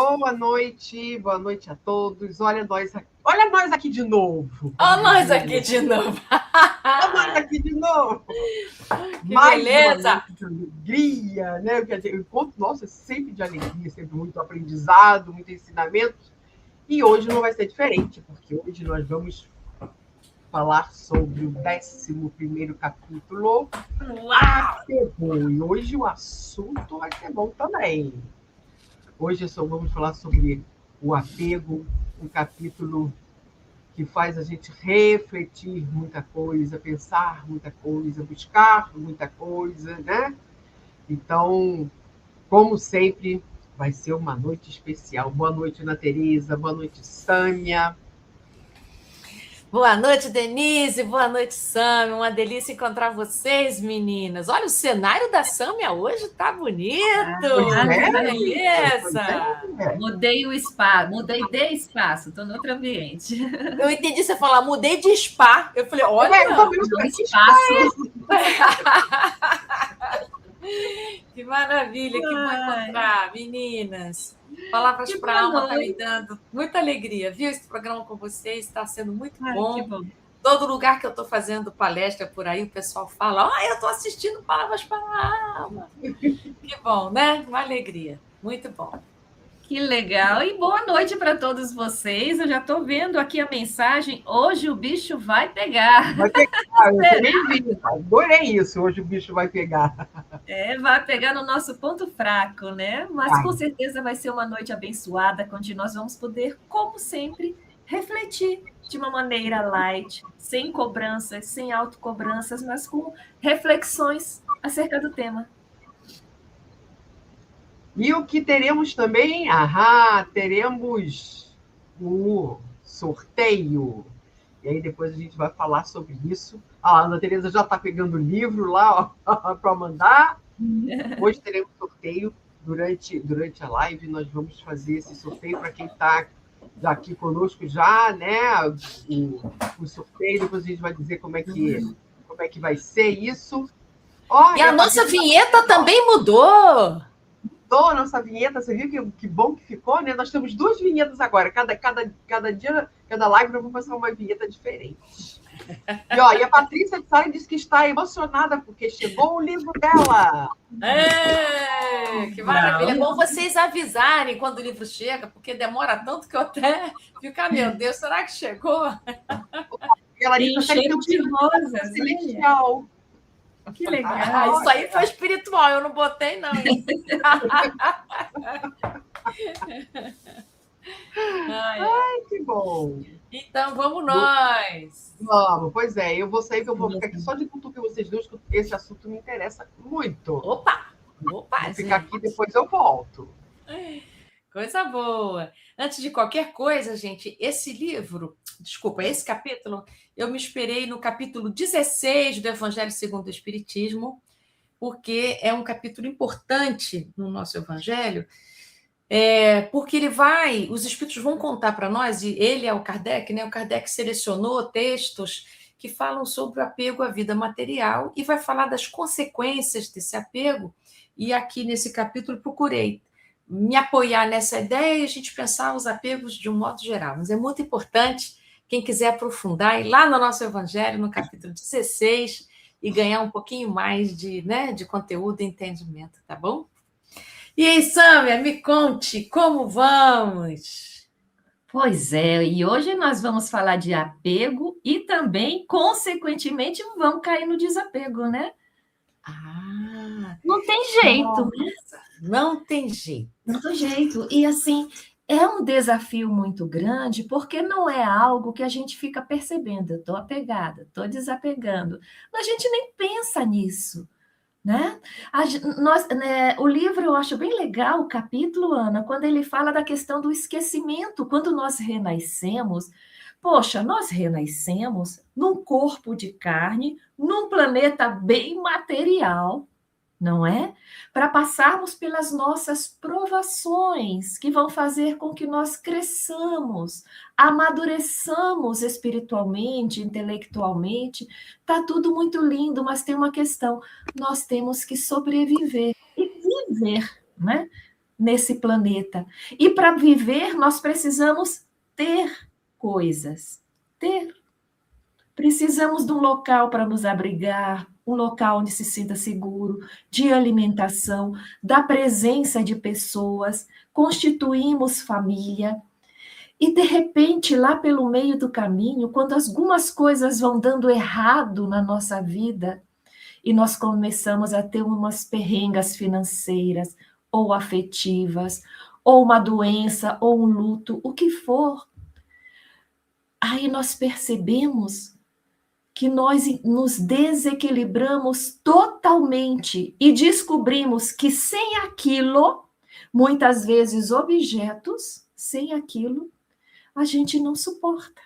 Boa noite a todos. Olha nós aqui de novo. Olha nós aqui de novo. Olha nós aqui de novo. Que mais beleza. Uma noite de alegria, né? Quer dizer, o encontro nosso é sempre de alegria, sempre muito aprendizado, muito ensinamento. E hoje não vai ser diferente, porque hoje nós vamos falar sobre o 11º capítulo. Apego. E hoje o assunto vai ser bom também. Hoje vamos falar sobre o apego, um capítulo que faz a gente refletir muita coisa, pensar muita coisa, buscar muita coisa, né? Então, como sempre, vai ser uma noite especial. Boa noite, Ana Tereza. Boa noite, Sâmia. Boa noite, Denise. Boa noite, Sâmia. Uma delícia encontrar vocês, meninas. Olha, o cenário da Sâmia hoje tá bonito. Que beleza. Mudei o espaço, mudei de espaço, estou no outro ambiente. Eu entendi você falar, mudei de spa. Eu falei, olha, espaço. Que maravilha, que bom encontrar, meninas. Palavras para a alma está me dando muita alegria. Viu esse programa com vocês? Está sendo muito bom. Todo lugar que eu estou fazendo palestra por aí, o pessoal fala, eu estou assistindo Palavras para a Alma. Que bom, né? Uma alegria. Muito bom. Que legal. E boa noite para todos vocês. Eu já estou vendo aqui a mensagem. Hoje o bicho vai pegar. Vai pegar. Eu também vi. Adorei isso. Hoje o bicho vai pegar. Vai pegar no nosso ponto fraco, né? Mas com certeza vai ser uma noite abençoada, onde nós vamos poder, como sempre, refletir de uma maneira light, sem cobranças, sem autocobranças, mas com reflexões acerca do tema. E o que teremos também? Teremos o sorteio. E aí depois a gente vai falar sobre isso. A Ana Tereza já está pegando o livro lá para mandar. Hoje teremos sorteio durante a live. Nós vamos fazer esse sorteio para quem está aqui conosco já, né? O sorteio, depois a gente vai dizer como é que vai ser isso. E a nossa vinheta também mudou. A nossa vinheta, você viu que bom que ficou, né? Nós temos 2 vinhetas agora. Cada dia, cada live, nós vamos fazer uma vinheta diferente. E a Patrícia de Sara disse que está emocionada porque chegou o livro dela. Que maravilha. É bom vocês avisarem quando o livro chega, porque demora tanto que eu até fico, meu Deus, será que chegou? Ela disse que de rosa, celestial. Que legal. Isso aí foi espiritual, eu não botei, não. Ai, que bom. Então, vamos nós. Vamos, pois é. Eu vou sair, que eu vou ficar aqui só de cutucar vocês dois, que esse assunto me interessa muito. Opa! Vou ficar aqui, depois eu volto. Coisa boa. Antes de qualquer coisa, gente, esse capítulo, eu me inspirei no capítulo 16 do Evangelho segundo o Espiritismo, porque é um capítulo importante no nosso Evangelho, porque os Espíritos vão contar para nós, e ele é o Kardec, né? O Kardec selecionou textos que falam sobre o apego à vida material e vai falar das consequências desse apego, e aqui nesse capítulo procurei me apoiar nessa ideia e a gente pensar os apegos de um modo geral. Mas é muito importante, quem quiser aprofundar, ir lá no nosso Evangelho, no capítulo 16, e ganhar um pouquinho mais de conteúdo e entendimento, tá bom? E aí, Sâmia, me conte, como vamos? Pois é, e hoje nós vamos falar de apego e também, consequentemente, vamos cair no desapego, né? Não tem jeito, né? Não tem jeito. Não tem jeito. E assim, é um desafio muito grande, porque não é algo que a gente fica percebendo. Eu estou apegada, estou desapegando. A gente nem pensa nisso, né? O livro eu acho bem legal, o capítulo, Ana, quando ele fala da questão do esquecimento. Quando nós renascemos, nós renascemos num corpo de carne, num planeta bem material, não é? Para passarmos pelas nossas provações, que vão fazer com que nós cresçamos, amadureçamos espiritualmente, intelectualmente. Tá tudo muito lindo, mas tem uma questão: nós temos que sobreviver e viver, né? nesse planeta. E para viver, nós precisamos ter coisas. Ter. Precisamos de um local para nos abrigar, um local onde se sinta seguro, de alimentação, da presença de pessoas, constituímos família. E, de repente, lá pelo meio do caminho, quando algumas coisas vão dando errado na nossa vida, e nós começamos a ter umas perrengas financeiras, ou afetivas, ou uma doença, ou um luto, o que for, aí nós percebemos que nós nos desequilibramos totalmente e descobrimos que sem aquilo, muitas vezes objetos, sem aquilo, a gente não suporta.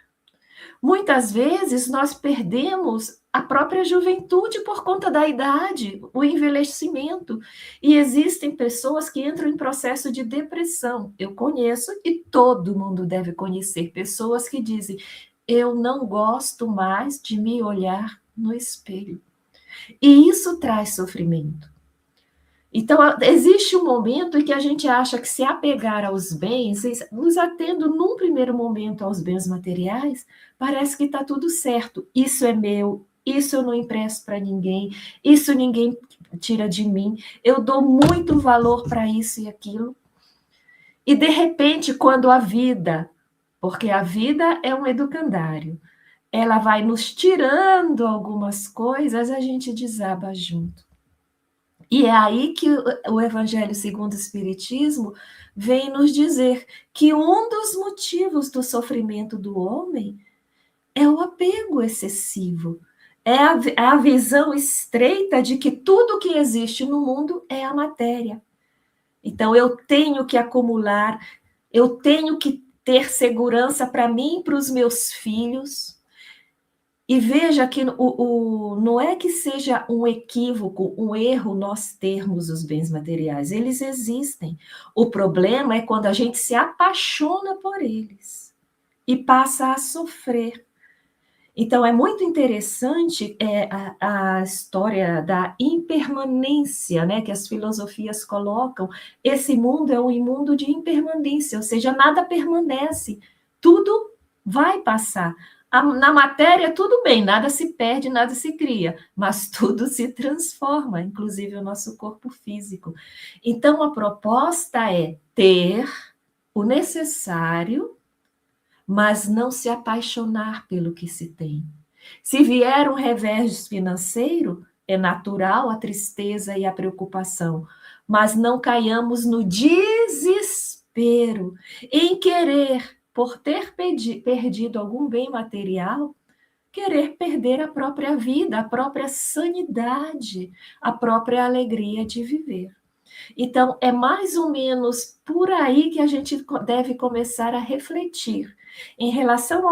Muitas vezes nós perdemos a própria juventude por conta da idade, o envelhecimento. E existem pessoas que entram em processo de depressão. Eu conheço e todo mundo deve conhecer pessoas que dizem: eu não gosto mais de me olhar no espelho. E isso traz sofrimento. Então, existe um momento em que a gente acha que se apegar aos bens, nos atendo num primeiro momento aos bens materiais, parece que está tudo certo. Isso é meu, isso eu não empresto para ninguém, isso ninguém tira de mim, eu dou muito valor para isso e aquilo. E, de repente, quando a vida, porque a vida é um educandário, ela vai nos tirando algumas coisas, a gente desaba junto. E é aí que o Evangelho segundo o Espiritismo vem nos dizer que um dos motivos do sofrimento do homem é o apego excessivo, é a visão estreita de que tudo que existe no mundo é a matéria. Então, eu tenho que acumular, eu tenho que ter segurança para mim e para os meus filhos. E veja que não é que seja um equívoco, um erro nós termos os bens materiais, eles existem. O problema é quando a gente se apaixona por eles e passa a sofrer. Então, é muito interessante a história da impermanência, né, que as filosofias colocam. Esse mundo é um mundo de impermanência, ou seja, nada permanece, tudo vai passar. Na matéria, tudo bem, nada se perde, nada se cria, mas tudo se transforma, inclusive o nosso corpo físico. Então, a proposta é ter o necessário, mas não se apaixonar pelo que se tem. Se vier um revés financeiro, é natural a tristeza e a preocupação, mas não caiamos no desespero em querer, por ter perdido algum bem material, querer perder a própria vida, a própria sanidade, a própria alegria de viver. Então, é mais ou menos por aí que a gente deve começar a refletir em relação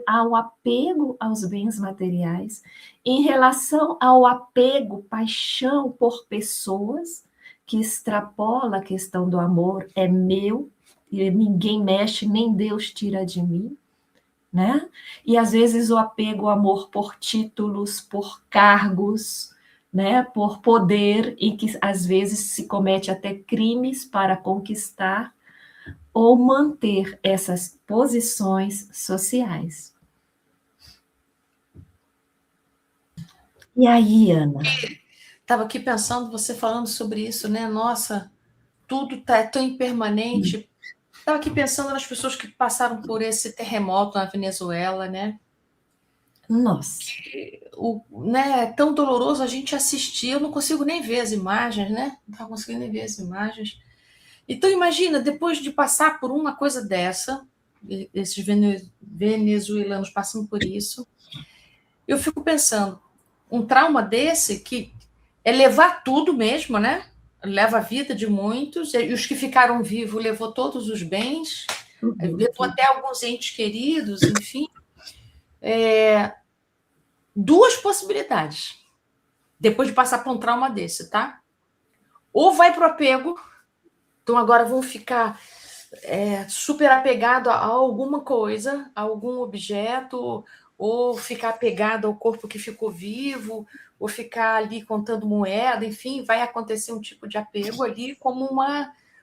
ao apego aos bens materiais, em relação ao apego, paixão por pessoas, que extrapola a questão do amor, é meu, e ninguém mexe, nem Deus tira de mim, né? E às vezes o apego, o amor por títulos, por cargos, né? Por poder, e que às vezes se comete até crimes para conquistar ou manter essas posições sociais. E aí, Ana? Estava aqui pensando, você falando sobre isso, né? Nossa, tudo está tão impermanente. Estava aqui pensando nas pessoas que passaram por esse terremoto na Venezuela, né? Nossa. Né, é tão doloroso a gente assistir, eu não consigo nem ver as imagens, né? Não estava conseguindo nem ver as imagens. Então, imagina, depois de passar por uma coisa dessa, esses venezuelanos passando por isso, eu fico pensando, um trauma desse que é levar tudo mesmo, né? Leva a vida de muitos, e os que ficaram vivos levou todos os bens, levou até alguns entes queridos, enfim. Duas possibilidades, depois de passar por um trauma desse, tá? Ou vai para o apego, então agora vão ficar super apegado a alguma coisa, a algum objeto, ou ficar apegado ao corpo que ficou vivo, ou ficar ali contando moeda, enfim, vai acontecer um tipo de apego ali como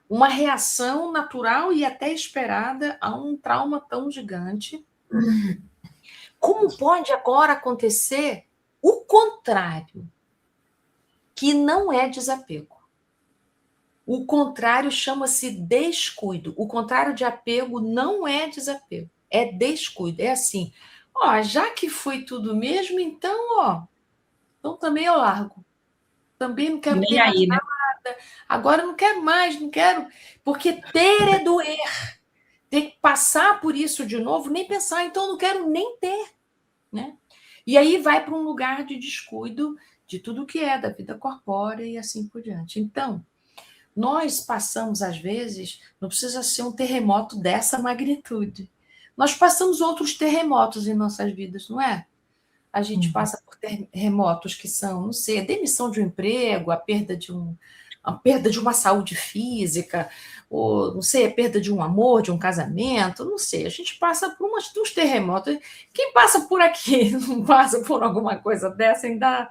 uma reação natural e até esperada a um trauma tão gigante. Como pode agora acontecer o contrário, que não é desapego? O contrário chama-se descuido. O contrário de apego não é desapego, é descuido. É assim, ó, já que foi tudo mesmo, então também eu largo. Também não quero ter mais aí, né? nada. Agora eu não quero mais, não quero. Porque ter é doer. Ter que passar por isso de novo, nem pensar, então eu não quero nem ter, né? E aí vai para um lugar de descuido de tudo que é da vida corpórea e assim por diante. Então, nós passamos, às vezes, não precisa ser um terremoto dessa magnitude. Nós passamos outros terremotos em nossas vidas, não é? A gente passa por terremotos que são, não sei, a demissão de um emprego, a perda de uma saúde física, ou, não sei, a perda de um amor, de um casamento, não sei. A gente passa por uns terremotos. Quem passa por aqui não passa por alguma coisa dessa, ainda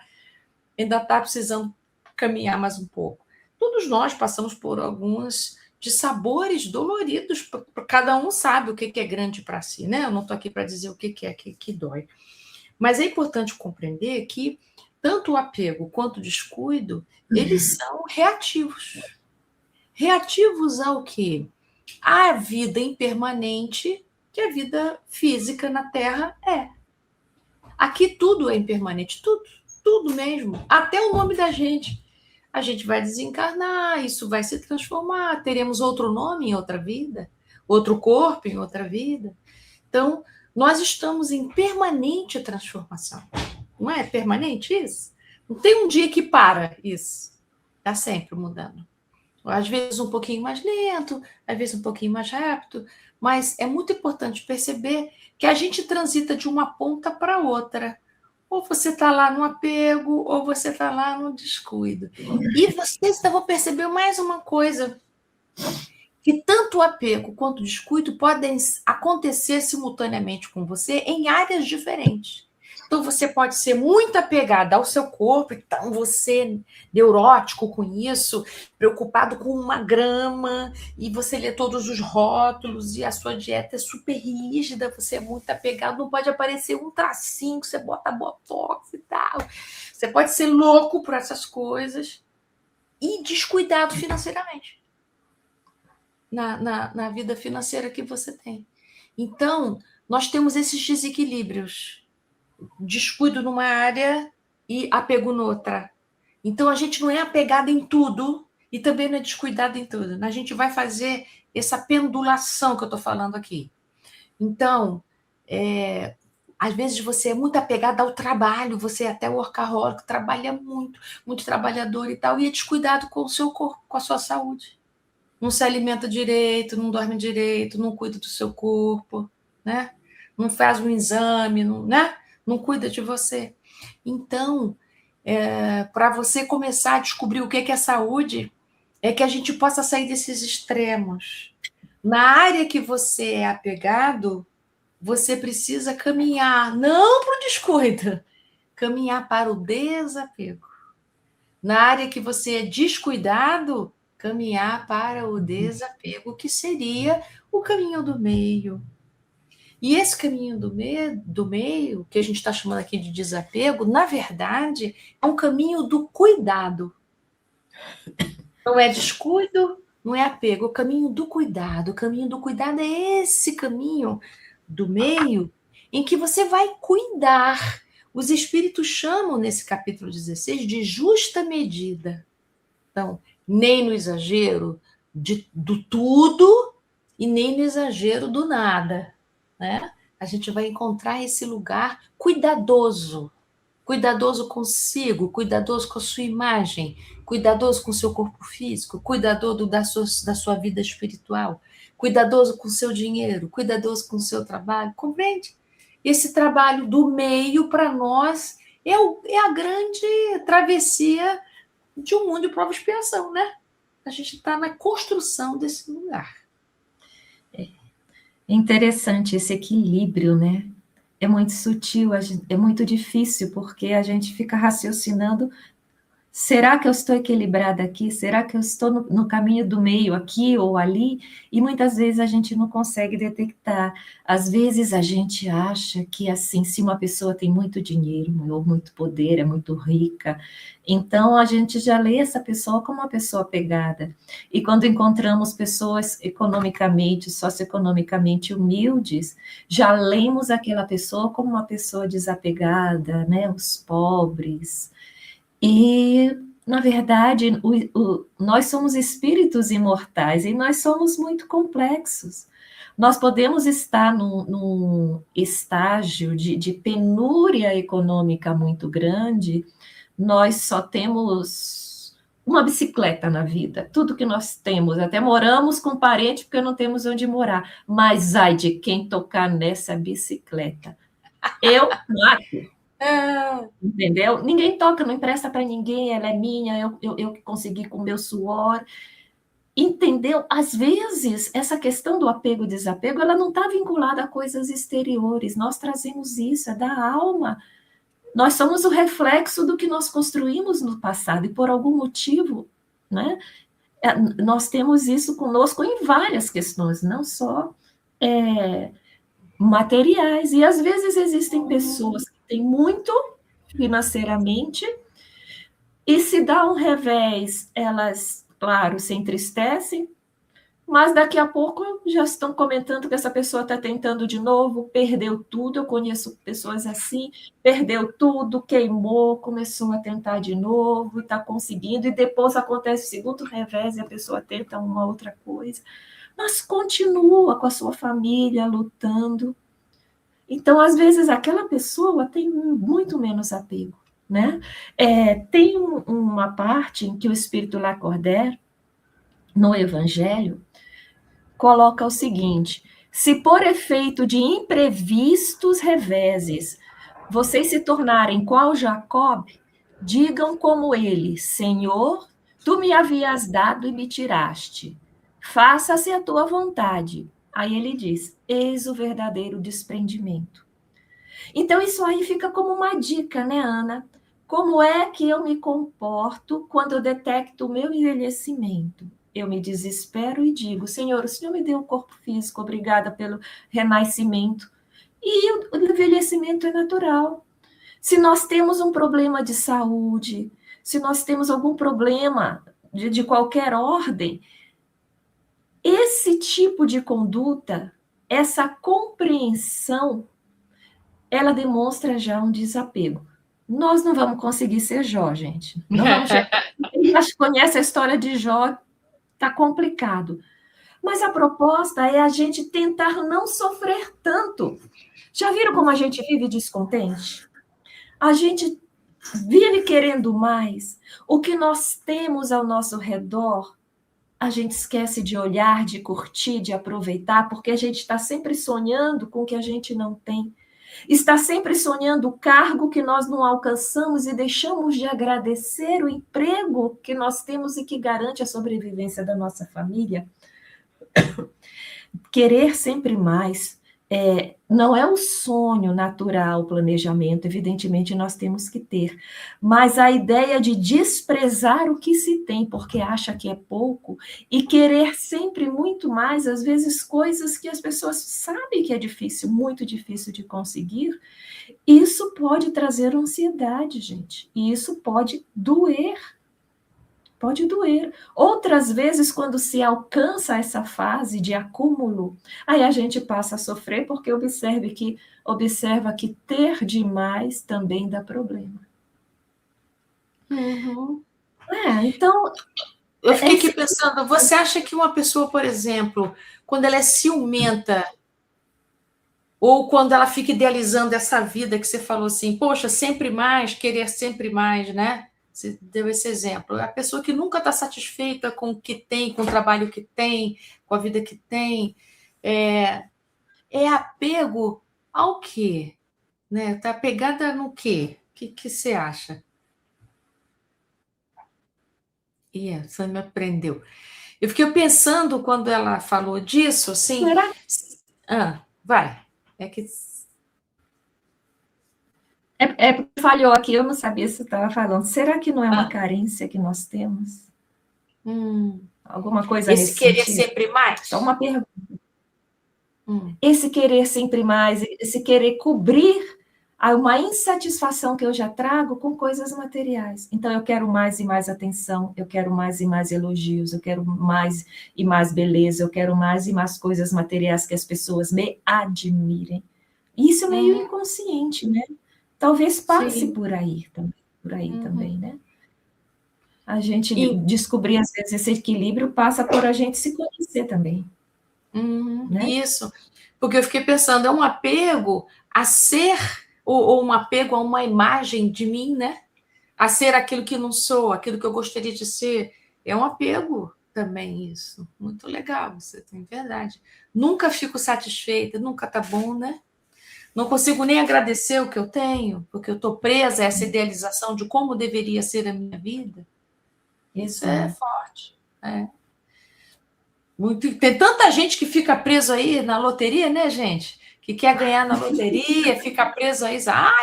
está precisando caminhar mais um pouco. Todos nós passamos por alguns de sabores doloridos, cada um sabe o que é grande para si, né? Eu não estou aqui para dizer o que é que dói. Mas é importante compreender que tanto o apego quanto o descuido, eles são reativos. Reativos ao quê? À vida impermanente que a vida física na Terra é. Aqui tudo é impermanente, tudo mesmo, até o nome da gente. A gente vai desencarnar, isso vai se transformar, teremos outro nome em outra vida, outro corpo em outra vida. Então, nós estamos em permanente transformação. Não é permanente isso? Não tem um dia que para isso. Está sempre mudando. Às vezes um pouquinho mais lento, às vezes um pouquinho mais rápido, mas é muito importante perceber que a gente transita de uma ponta para outra. Ou você está lá no apego, ou você está lá no descuido. E vocês vão perceber mais uma coisa, que tanto o apego quanto o descuido podem acontecer simultaneamente com você em áreas diferentes. Então, você pode ser muito apegada ao seu corpo, então você neurótico com isso, preocupado com uma grama, e você lê todos os rótulos, e a sua dieta é super rígida, você é muito apegado, não pode aparecer um tracinho que você bota botox e tal. Você pode ser louco por essas coisas e descuidado financeiramente. Na vida financeira que você tem. Então, nós temos esses desequilíbrios. Descuido numa área e apego noutra. Então, a gente não é apegado em tudo e também não é descuidado em tudo. A gente vai fazer essa pendulação que eu estou falando aqui. Então, às vezes você é muito apegado ao trabalho, você é até workaholic, trabalha muito, muito trabalhador e tal, e é descuidado com o seu corpo, com a sua saúde. Não se alimenta direito, não dorme direito, não cuida do seu corpo, né? Não faz um exame, né? Não cuida de você. Então, para você começar a descobrir o que é saúde, é que a gente possa sair desses extremos. Na área que você é apegado, você precisa caminhar, não para o descuido, caminhar para o desapego. Na área que você é descuidado, caminhar para o desapego, que seria o caminho do meio. E esse caminho do meio, que a gente está chamando aqui de desapego, na verdade, é um caminho do cuidado. Não é descuido, não é apego, é o caminho do cuidado. O caminho do cuidado é esse caminho do meio em que você vai cuidar. Os espíritos chamam, nesse capítulo 16, de justa medida. Então, nem no exagero do tudo e nem no exagero do nada, né? A gente vai encontrar esse lugar cuidadoso consigo, cuidadoso com a sua imagem, cuidadoso com o seu corpo físico, cuidadoso da sua vida espiritual, cuidadoso com o seu dinheiro, cuidadoso com o seu trabalho, compreende? Esse trabalho do meio, para nós, é a grande travessia de um mundo de prova e expiação, né? A gente está na construção desse lugar. É interessante esse equilíbrio, né? É muito sutil, é muito difícil, porque a gente fica raciocinando Será que eu estou equilibrada aqui? Será que eu estou no caminho do meio, aqui ou ali? E muitas vezes a gente não consegue detectar. Às vezes a gente acha que, assim, se uma pessoa tem muito dinheiro ou muito poder, é muito rica, então a gente já lê essa pessoa como uma pessoa apegada. E quando encontramos pessoas economicamente, socioeconomicamente humildes, já lemos aquela pessoa como uma pessoa desapegada, né? Os pobres. E, na verdade, nós somos espíritos imortais e nós somos muito complexos. Nós podemos estar num estágio de penúria econômica muito grande, nós só temos uma bicicleta na vida, tudo que nós temos, até moramos com parente porque não temos onde morar, mas ai de quem tocar nessa bicicleta. Eu mato. Entendeu? Ninguém toca, não empresta para ninguém, ela é minha, eu que consegui com o meu suor. Entendeu? Às vezes, essa questão do apego e desapego, ela não está vinculada a coisas exteriores, nós trazemos isso, é da alma. Nós somos o reflexo do que nós construímos no passado, e por algum motivo, né, nós temos isso conosco em várias questões, não só materiais. E às vezes existem pessoas que têm muito financeiramente, e se dá um revés, elas, claro, se entristecem, mas daqui a pouco já estão comentando que essa pessoa está tentando de novo, perdeu tudo. Eu conheço pessoas assim, perdeu tudo, queimou, começou a tentar de novo, e está conseguindo, e depois acontece o segundo revés e a pessoa tenta uma outra coisa, mas continua com a sua família lutando. Então, às vezes, aquela pessoa tem muito menos apego, né? Tem uma parte em que o Espírito Lacordaire, no Evangelho, coloca o seguinte: se por efeito de imprevistos reveses vocês se tornarem qual Jacob, digam como ele: Senhor, tu me havias dado e me tiraste. Faça-se a tua vontade. Aí ele diz: eis o verdadeiro desprendimento. Então, isso aí fica como uma dica, né, Ana? Como é que eu me comporto quando eu detecto o meu envelhecimento? Eu me desespero e digo: Senhor, o Senhor me deu um corpo físico, obrigada pelo renascimento. E o envelhecimento é natural. Se nós temos um problema de saúde, se nós temos algum problema de qualquer ordem, esse tipo de conduta, essa compreensão, ela demonstra já um desapego. Nós não vamos conseguir ser Jó, gente. Não vamos chegar. Quem já conhece a história de Jó, está complicado. Mas a proposta é a gente tentar não sofrer tanto. Já viram como a gente vive descontente? A gente vive querendo mais. O que nós temos ao nosso redor, a gente esquece de olhar, de curtir, de aproveitar, porque a gente está sempre sonhando com o que a gente não tem. Está sempre sonhando o cargo que nós não alcançamos e deixamos de agradecer o emprego que nós temos e que garante a sobrevivência da nossa família. Querer sempre mais não é um sonho natural, o planejamento, evidentemente nós temos que ter, mas a ideia de desprezar o que se tem, porque acha que é pouco, e querer sempre muito mais, às vezes coisas que as pessoas sabem que é difícil, muito difícil de conseguir, isso pode trazer ansiedade, gente, e isso pode doer. Pode doer. Outras vezes, quando se alcança essa fase de acúmulo, aí a gente passa a sofrer porque observa que ter demais também dá problema. Uhum. Então... Eu fiquei aqui pensando, você acha que uma pessoa, por exemplo, quando ela é ciumenta, ou quando ela fica idealizando essa vida que você falou assim, poxa, sempre mais, querer sempre mais, né? Você deu esse exemplo. A pessoa que nunca está satisfeita com o que tem, com o trabalho que tem, com a vida que tem, é apego ao quê? Né? Está apegada no quê? O que você acha? Você me aprendeu. Eu fiquei pensando quando ela falou disso, assim... Será? Vai. É que... Porque falhou aqui, eu não sabia se você estava falando. Será que não é uma carência que nós temos? Alguma coisa Esse nesse querer sentido? sempre mais? Só uma pergunta. Esse querer sempre mais, esse querer cobrir uma insatisfação que eu já trago com coisas materiais. Então, eu quero mais e mais atenção, eu quero mais e mais elogios, eu quero mais e mais beleza, eu quero mais e mais coisas materiais que as pessoas me admirem. Isso é meio inconsciente, né? Talvez passe Sim. por aí também, né? A gente descobrir, às vezes, esse equilíbrio passa por a gente se conhecer também. Né? Isso. Porque eu fiquei pensando, é um apego a ser, ou um apego a uma imagem de mim, né? A ser aquilo que não sou, aquilo que eu gostaria de ser. É um apego também isso. Muito legal, você tem verdade. Nunca fico satisfeita, nunca tá bom, né? Não consigo nem agradecer o que eu tenho, porque eu estou presa a essa idealização de como deveria ser a minha vida. Isso é forte. Tem tanta gente que fica preso aí na loteria, né, gente? Que quer ganhar na loteria, fica preso aí,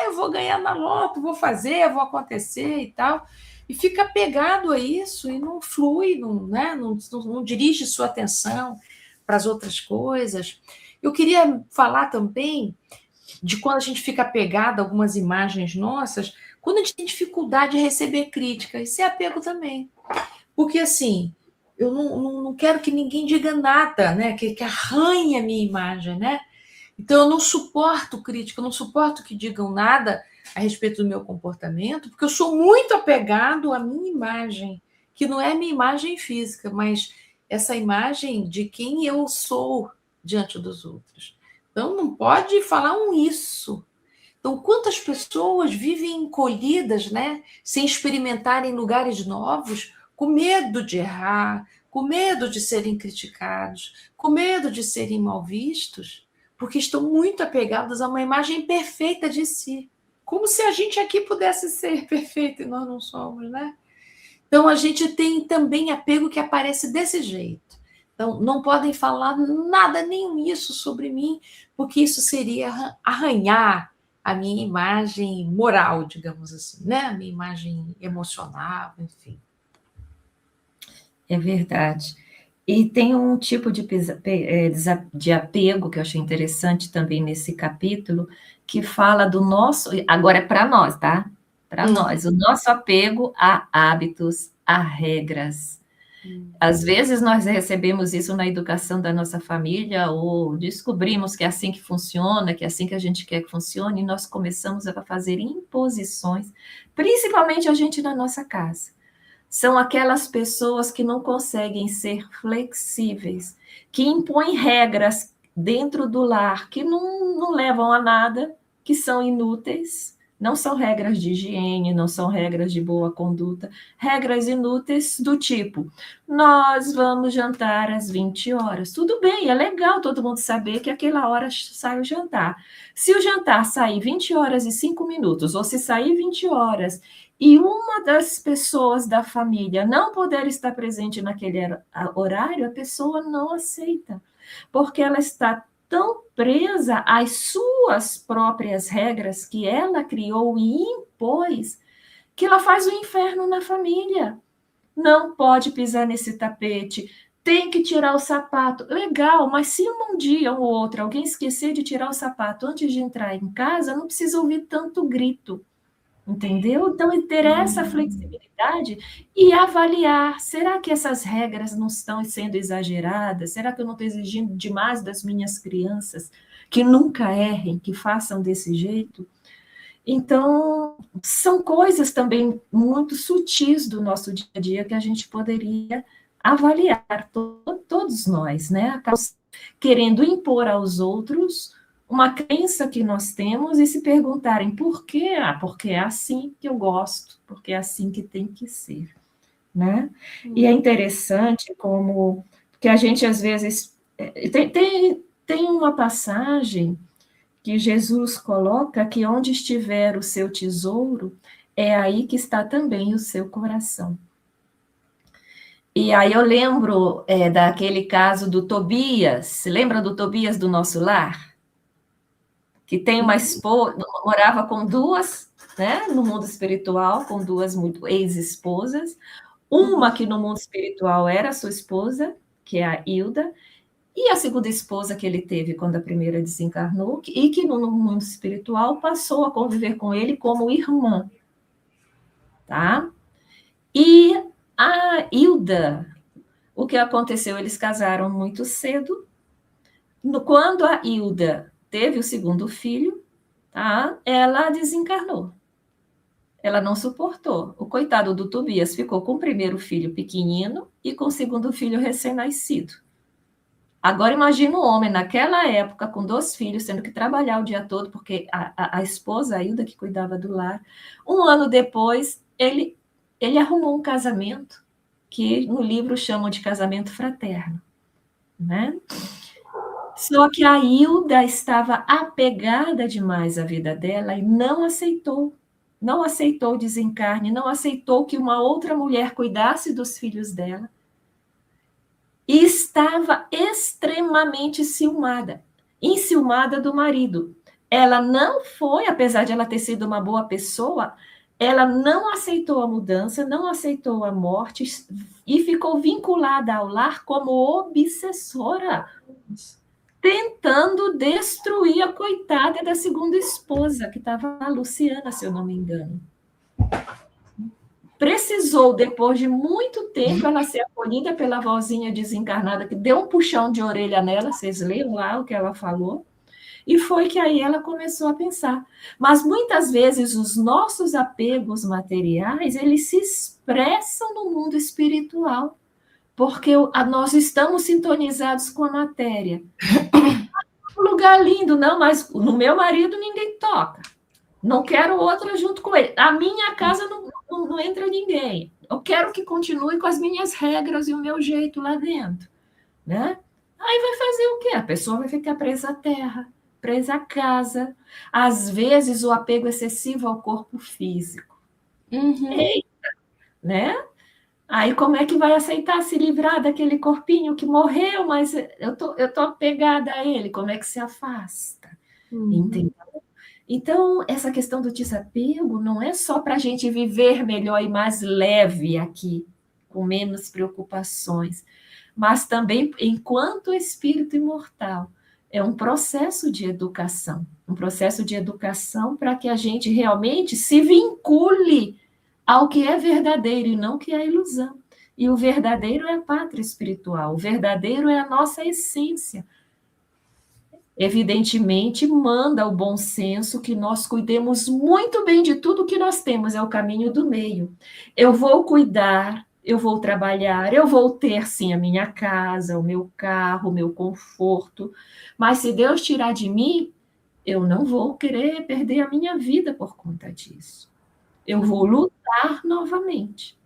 eu vou ganhar na loto, vou fazer, vou acontecer e tal. E fica pegado a isso e não flui, não dirige sua atenção para as outras coisas. Eu queria falar também de quando a gente fica apegado a algumas imagens nossas, quando a gente tem dificuldade de receber crítica. Isso é apego também. Porque, assim, eu não quero que ninguém diga nada, né? Que arranhe a minha imagem, né? Então, eu não suporto crítica, eu não suporto que digam nada a respeito do meu comportamento, porque eu sou muito apegado à minha imagem, que não é minha imagem física, mas essa imagem de quem eu sou diante dos outros. Então, não pode falar isso. Então, quantas pessoas vivem encolhidas, né? Sem experimentarem lugares novos, com medo de errar, com medo de serem criticados, com medo de serem mal vistos, porque estão muito apegados a uma imagem perfeita de si. Como se a gente aqui pudesse ser perfeito e nós não somos, né? Então, a gente tem também apego que aparece desse jeito. Então, não podem falar nada, nenhum isso sobre mim, porque isso seria arranhar a minha imagem moral, digamos assim, né? A minha imagem emocional, enfim. É verdade. E tem um tipo de apego que eu achei interessante também nesse capítulo, que fala do nosso. Agora é para nós, tá? Para nós. O nosso apego a hábitos, a regras. Às vezes nós recebemos isso na educação da nossa família, ou descobrimos que é assim que funciona, que é assim que a gente quer que funcione, e nós começamos a fazer imposições, principalmente a gente na nossa casa. São aquelas pessoas que não conseguem ser flexíveis, que impõem regras dentro do lar que não levam a nada, que são inúteis, não são regras de higiene, não são regras de boa conduta, regras inúteis do tipo: nós vamos jantar às 20 horas. Tudo bem, é legal todo mundo saber que aquela hora sai o jantar. Se o jantar sair 20 horas e 5 minutos, ou se sair 20 horas e uma das pessoas da família não puder estar presente naquele horário, a pessoa não aceita, porque ela está tão presa às suas próprias regras que ela criou e impôs, que ela faz o inferno na família. Não pode pisar nesse tapete, tem que tirar o sapato. Legal, mas se um dia ou outro alguém esquecer de tirar o sapato antes de entrar em casa, não precisa ouvir tanto grito. Entendeu? Então, ter essa flexibilidade e avaliar, será que essas regras não estão sendo exageradas? Será que eu não estou exigindo demais das minhas crianças, que nunca errem, que façam desse jeito? Então, são coisas também muito sutis do nosso dia a dia que a gente poderia avaliar, todos nós, né? Acabamos querendo impor aos outros uma crença que nós temos e se perguntarem por quê? Porque é assim que eu gosto, porque é assim que tem que ser, né? E é interessante como que a gente, às vezes, tem uma passagem que Jesus coloca que onde estiver o seu tesouro, é aí que está também o seu coração. E aí eu lembro daquele caso do Tobias, lembra do Tobias do Nosso Lar? que tem uma esposa, morava com duas, né, no mundo espiritual, com duas ex-esposas, uma que no mundo espiritual era sua esposa, que é a Hilda, e a segunda esposa que ele teve quando a primeira desencarnou, e que no mundo espiritual passou a conviver com ele como irmã, tá? E a Hilda, o que aconteceu? Eles casaram muito cedo. Quando a Hilda teve o segundo filho, tá? Ela desencarnou. Ela não suportou. O coitado do Tobias ficou com o primeiro filho pequenino e com o segundo filho recém-nascido. Agora imagina um homem naquela época com 2 filhos, tendo que trabalhar o dia todo, porque a esposa, a Hilda, que cuidava do lar. Um ano depois, ele arrumou um casamento, que no livro chamam de casamento fraterno, né? Só que a Hilda estava apegada demais à vida dela e não aceitou o desencarne, não aceitou que uma outra mulher cuidasse dos filhos dela, e estava extremamente enciumada do marido. Ela não foi, apesar de ela ter sido uma boa pessoa, ela não aceitou a mudança, não aceitou a morte e ficou vinculada ao lar como obsessora, tentando destruir a coitada da segunda esposa, que estava a Luciana, se eu não me engano. Precisou, depois de muito tempo, ela ser acolhida pela vozinha desencarnada, que deu um puxão de orelha nela, vocês leram lá o que ela falou, e foi que aí ela começou a pensar. Mas muitas vezes os nossos apegos materiais, eles se expressam no mundo espiritual, porque nós estamos sintonizados com a matéria. Um lugar lindo, não, mas no meu marido ninguém toca. Não quero outra junto com ele. A minha casa não entra ninguém. Eu quero que continue com as minhas regras e o meu jeito lá dentro, né? Aí vai fazer o quê? A pessoa vai ficar presa à terra, presa à casa. Às vezes, o apego excessivo ao corpo físico. Eita, né? Aí como é que vai aceitar se livrar daquele corpinho que morreu, mas eu tô apegada a ele? Como é que se afasta? Entendeu? Então, essa questão do desapego não é só para a gente viver melhor e mais leve aqui, com menos preocupações, mas também, enquanto espírito imortal, é um processo de educação para que a gente realmente se vincule ao que é verdadeiro e não que é ilusão. E o verdadeiro é a pátria espiritual, o verdadeiro é a nossa essência. Evidentemente, manda o bom senso que nós cuidemos muito bem de tudo que nós temos, é o caminho do meio. Eu vou cuidar, eu vou trabalhar, eu vou ter, sim, a minha casa, o meu carro, o meu conforto, mas se Deus tirar de mim, eu não vou querer perder a minha vida por conta disso. Eu vou lutar novamente.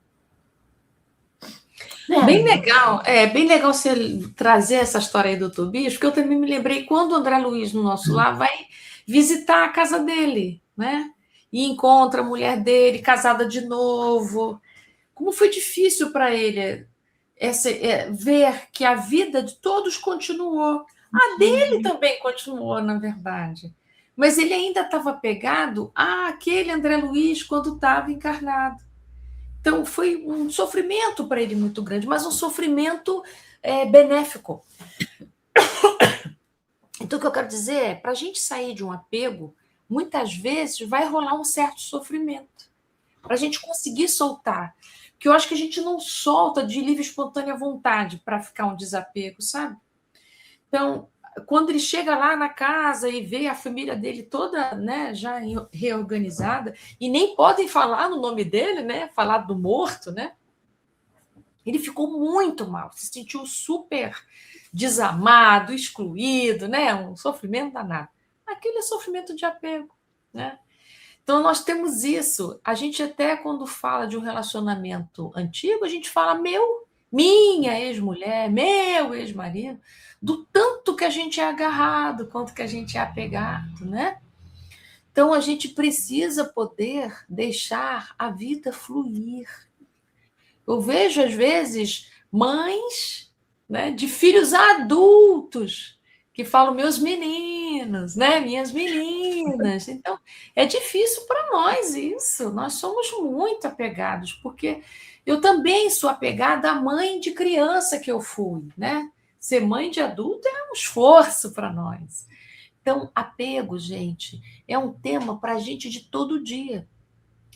Bem legal você trazer essa história aí do Tobias, porque eu também me lembrei quando o André Luiz, no nosso lar, vai visitar a casa dele, né? E encontra a mulher dele casada de novo. Como foi difícil para ele ver que a vida de todos continuou. A dele também continuou, na verdade. Mas ele ainda estava apegado àquele André Luiz quando estava encarnado. Então, foi um sofrimento para ele muito grande, mas um sofrimento benéfico. Então, o que eu quero dizer é, para a gente sair de um apego, muitas vezes vai rolar um certo sofrimento. Para a gente conseguir soltar. Porque eu acho que a gente não solta de livre e espontânea vontade para ficar um desapego, sabe? Então, quando ele chega lá na casa e vê a família dele toda, né, já reorganizada, e nem podem falar no nome dele, né, falar do morto, né? Ele ficou muito mal, se sentiu super desamado, excluído, né? Um sofrimento danado. Aquilo é sofrimento de apego, né? Então, nós temos isso. A gente até, quando fala de um relacionamento antigo, a gente fala minha ex-mulher, meu ex-marido, do tanto que a gente é agarrado, quanto que a gente é apegado, né? Então, a gente precisa poder deixar a vida fluir. Eu vejo, às vezes, mães, né, de filhos adultos que falam, meus meninos, meninos, né? Minhas meninas. Então, é difícil para nós isso. Nós somos muito apegados, porque eu também sou apegada à mãe de criança que eu fui, né? Ser mãe de adulto é um esforço para nós. Então, apego, gente, é um tema para a gente de todo dia.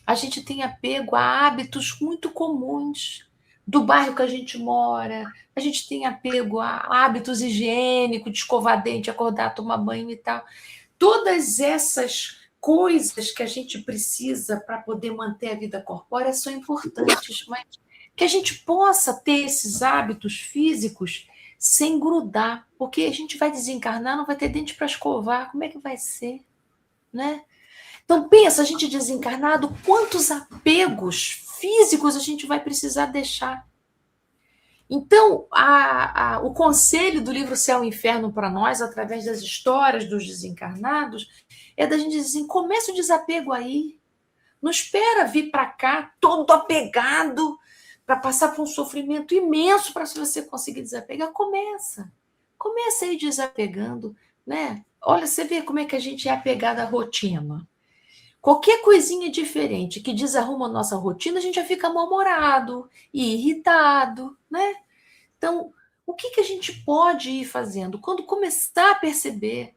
A gente tem apego a hábitos muito comuns do bairro que a gente mora, a gente tem apego a hábitos higiênicos, de escovar dente, acordar, tomar banho e tal. Todas essas coisas que a gente precisa para poder manter a vida corpórea são importantes, mas que a gente possa ter esses hábitos físicos sem grudar, porque a gente vai desencarnar, não vai ter dente para escovar, como é que vai ser, né? Então, pensa, a gente desencarnado, quantos apegos físicos a gente vai precisar deixar? Então, o conselho do livro Céu e Inferno para nós, através das histórias dos desencarnados, é da gente dizer assim, começa o desapego aí. Não espera vir para cá todo apegado para passar por um sofrimento imenso para se você conseguir desapegar. Começa aí desapegando, né? Olha, você vê como é que a gente é apegado à rotina. Qualquer coisinha diferente que desarruma a nossa rotina, a gente já fica mal-humorado e irritado, né? Então, o que a gente pode ir fazendo? Quando começar a perceber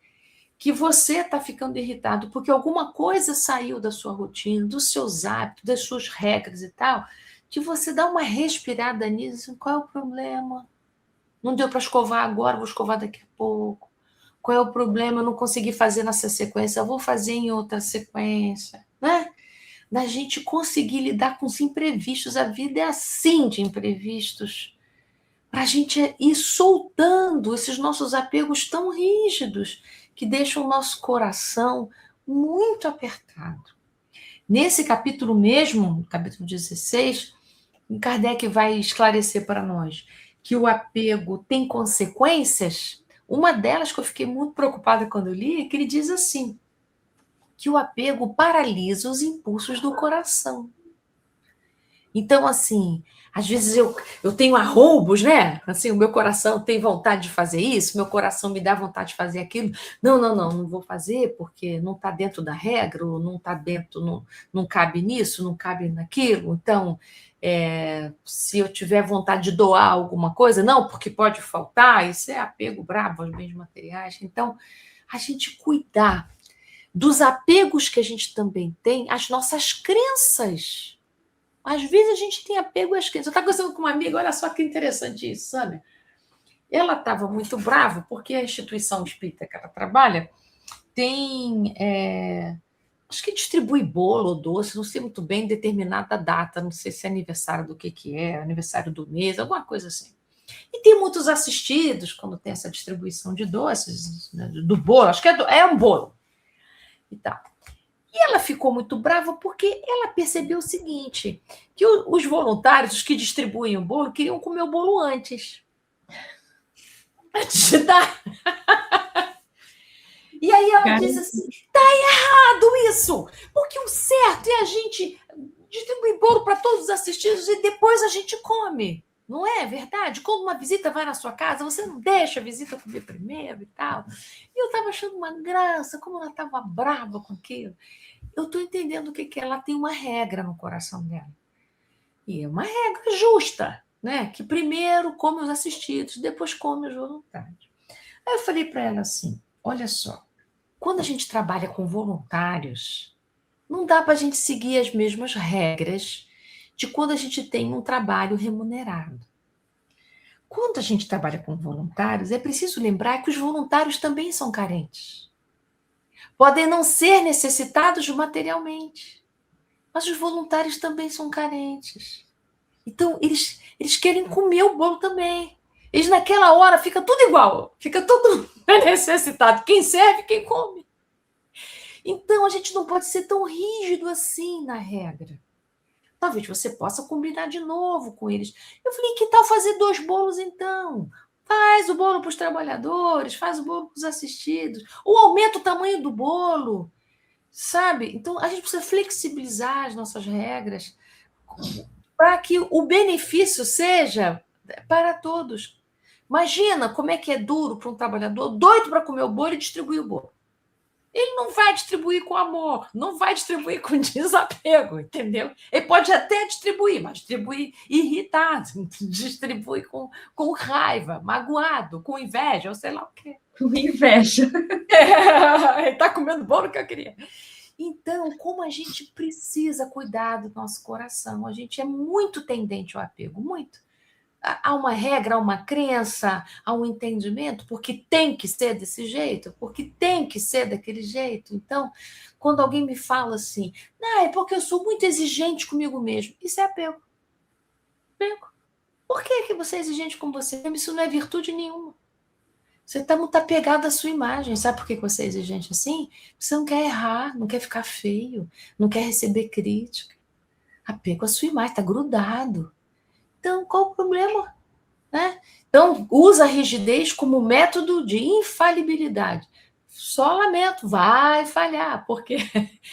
que você está ficando irritado porque alguma coisa saiu da sua rotina, dos seus hábitos, das suas regras e tal, que você dá uma respirada nisso, qual é o problema? Não deu para escovar agora, vou escovar daqui a pouco. Qual é o problema? Eu não consegui fazer nessa sequência, eu vou fazer em outra sequência, né? Da gente conseguir lidar com os imprevistos. A vida é assim de imprevistos. Para a gente ir soltando esses nossos apegos tão rígidos que deixam o nosso coração muito apertado. Nesse capítulo mesmo, capítulo 16, Kardec vai esclarecer para nós que o apego tem consequências. Uma delas que eu fiquei muito preocupada quando eu li, é que ele diz assim, que o apego paralisa os impulsos do coração. Então, assim, às vezes eu tenho arroubos, né? Assim, o meu coração tem vontade de fazer isso, meu coração me dá vontade de fazer aquilo. Não vou fazer porque não está dentro da regra, ou não está dentro, não cabe nisso, não cabe naquilo. Então, se eu tiver vontade de doar alguma coisa, não, porque pode faltar, isso é apego brabo aos bens materiais. Então, a gente cuidar dos apegos que a gente também tem, as nossas crenças. Às vezes a gente tem apego às crenças. Eu estava conversando com uma amiga, olha só que interessante isso, sabe? Ela estava muito brava porque a instituição espírita que ela trabalha tem, acho que distribui bolo ou doce, não sei muito bem determinada data, não sei se é aniversário do que é, aniversário do mês, alguma coisa assim. E tem muitos assistidos quando tem essa distribuição de doces, né, do bolo, acho que é um bolo e tal. E ela ficou muito brava porque ela percebeu o seguinte, que os voluntários, os que distribuem o bolo, queriam comer o bolo antes de dar. E aí ela disse assim, tá errado isso, porque o certo é a gente distribuir bolo para todos os assistidos e depois a gente come. Não é verdade? Quando uma visita vai na sua casa, você não deixa a visita comer primeiro e tal. E eu estava achando uma graça, como ela estava brava com aquilo. Eu estou entendendo o que é. Ela tem uma regra no coração dela. E é uma regra justa, né? Que primeiro come os assistidos, depois come os voluntários. Aí eu falei para ela assim, olha só, quando a gente trabalha com voluntários, não dá para a gente seguir as mesmas regras de quando a gente tem um trabalho remunerado. Quando a gente trabalha com voluntários, é preciso lembrar que os voluntários também são carentes. Podem não ser necessitados materialmente, mas os voluntários também são carentes. Então, eles querem comer o bolo também. Eles, naquela hora, fica tudo igual, fica tudo necessitado. Quem serve, quem come. Então, a gente não pode ser tão rígido assim na regra. Talvez você possa combinar de novo com eles. Eu falei, que tal fazer 2 bolos, então? Faz o bolo para os trabalhadores, faz o bolo para os assistidos, ou aumenta o tamanho do bolo, sabe? Então, a gente precisa flexibilizar as nossas regras para que o benefício seja para todos. Imagina como é que é duro para um trabalhador doido para comer o bolo e distribuir o bolo. Ele não vai distribuir com amor, não vai distribuir com desapego, entendeu? Ele pode até distribuir, mas distribui irritado, distribui com raiva, magoado, com inveja, ou sei lá o quê. Com inveja. Ele está comendo bolo que eu queria. Então, como a gente precisa cuidar do nosso coração, a gente é muito tendente ao apego, muito. Há uma regra, há uma crença, há um entendimento, porque tem que ser desse jeito, porque tem que ser daquele jeito. Então, quando alguém me fala assim, não, é porque eu sou muito exigente comigo mesmo, isso é apego. Apego. Por que você é exigente com você? Isso não é virtude nenhuma. Você está muito apegado à sua imagem. Sabe por que você é exigente assim? Você não quer errar, não quer ficar feio, não quer receber crítica. Apego à sua imagem, está grudado. Então, qual o problema? Né? Então, usa a rigidez como método de infalibilidade. Só lamento, vai falhar, porque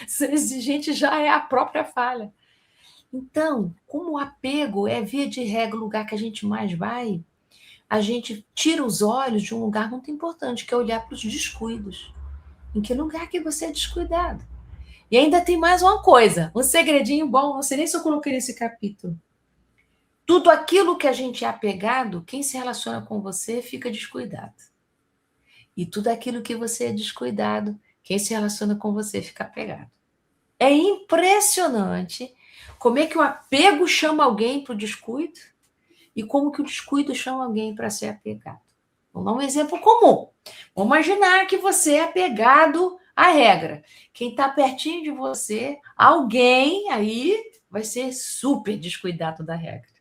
ser exigente já é a própria falha. Então, como o apego é, via de regra, o lugar que a gente mais vai, a gente tira os olhos de um lugar muito importante, que é olhar para os descuidos. Em que lugar que você é descuidado? E ainda tem mais uma coisa, um segredinho bom, não sei nem se eu coloquei nesse capítulo. Tudo aquilo que a gente é apegado, quem se relaciona com você fica descuidado. E tudo aquilo que você é descuidado, quem se relaciona com você fica apegado. É impressionante como é que o apego chama alguém para o descuido e como que o descuido chama alguém para ser apegado. Vamos dar um exemplo comum. Vamos imaginar que você é apegado à regra. Quem está pertinho de você, alguém aí vai ser super descuidado da regra.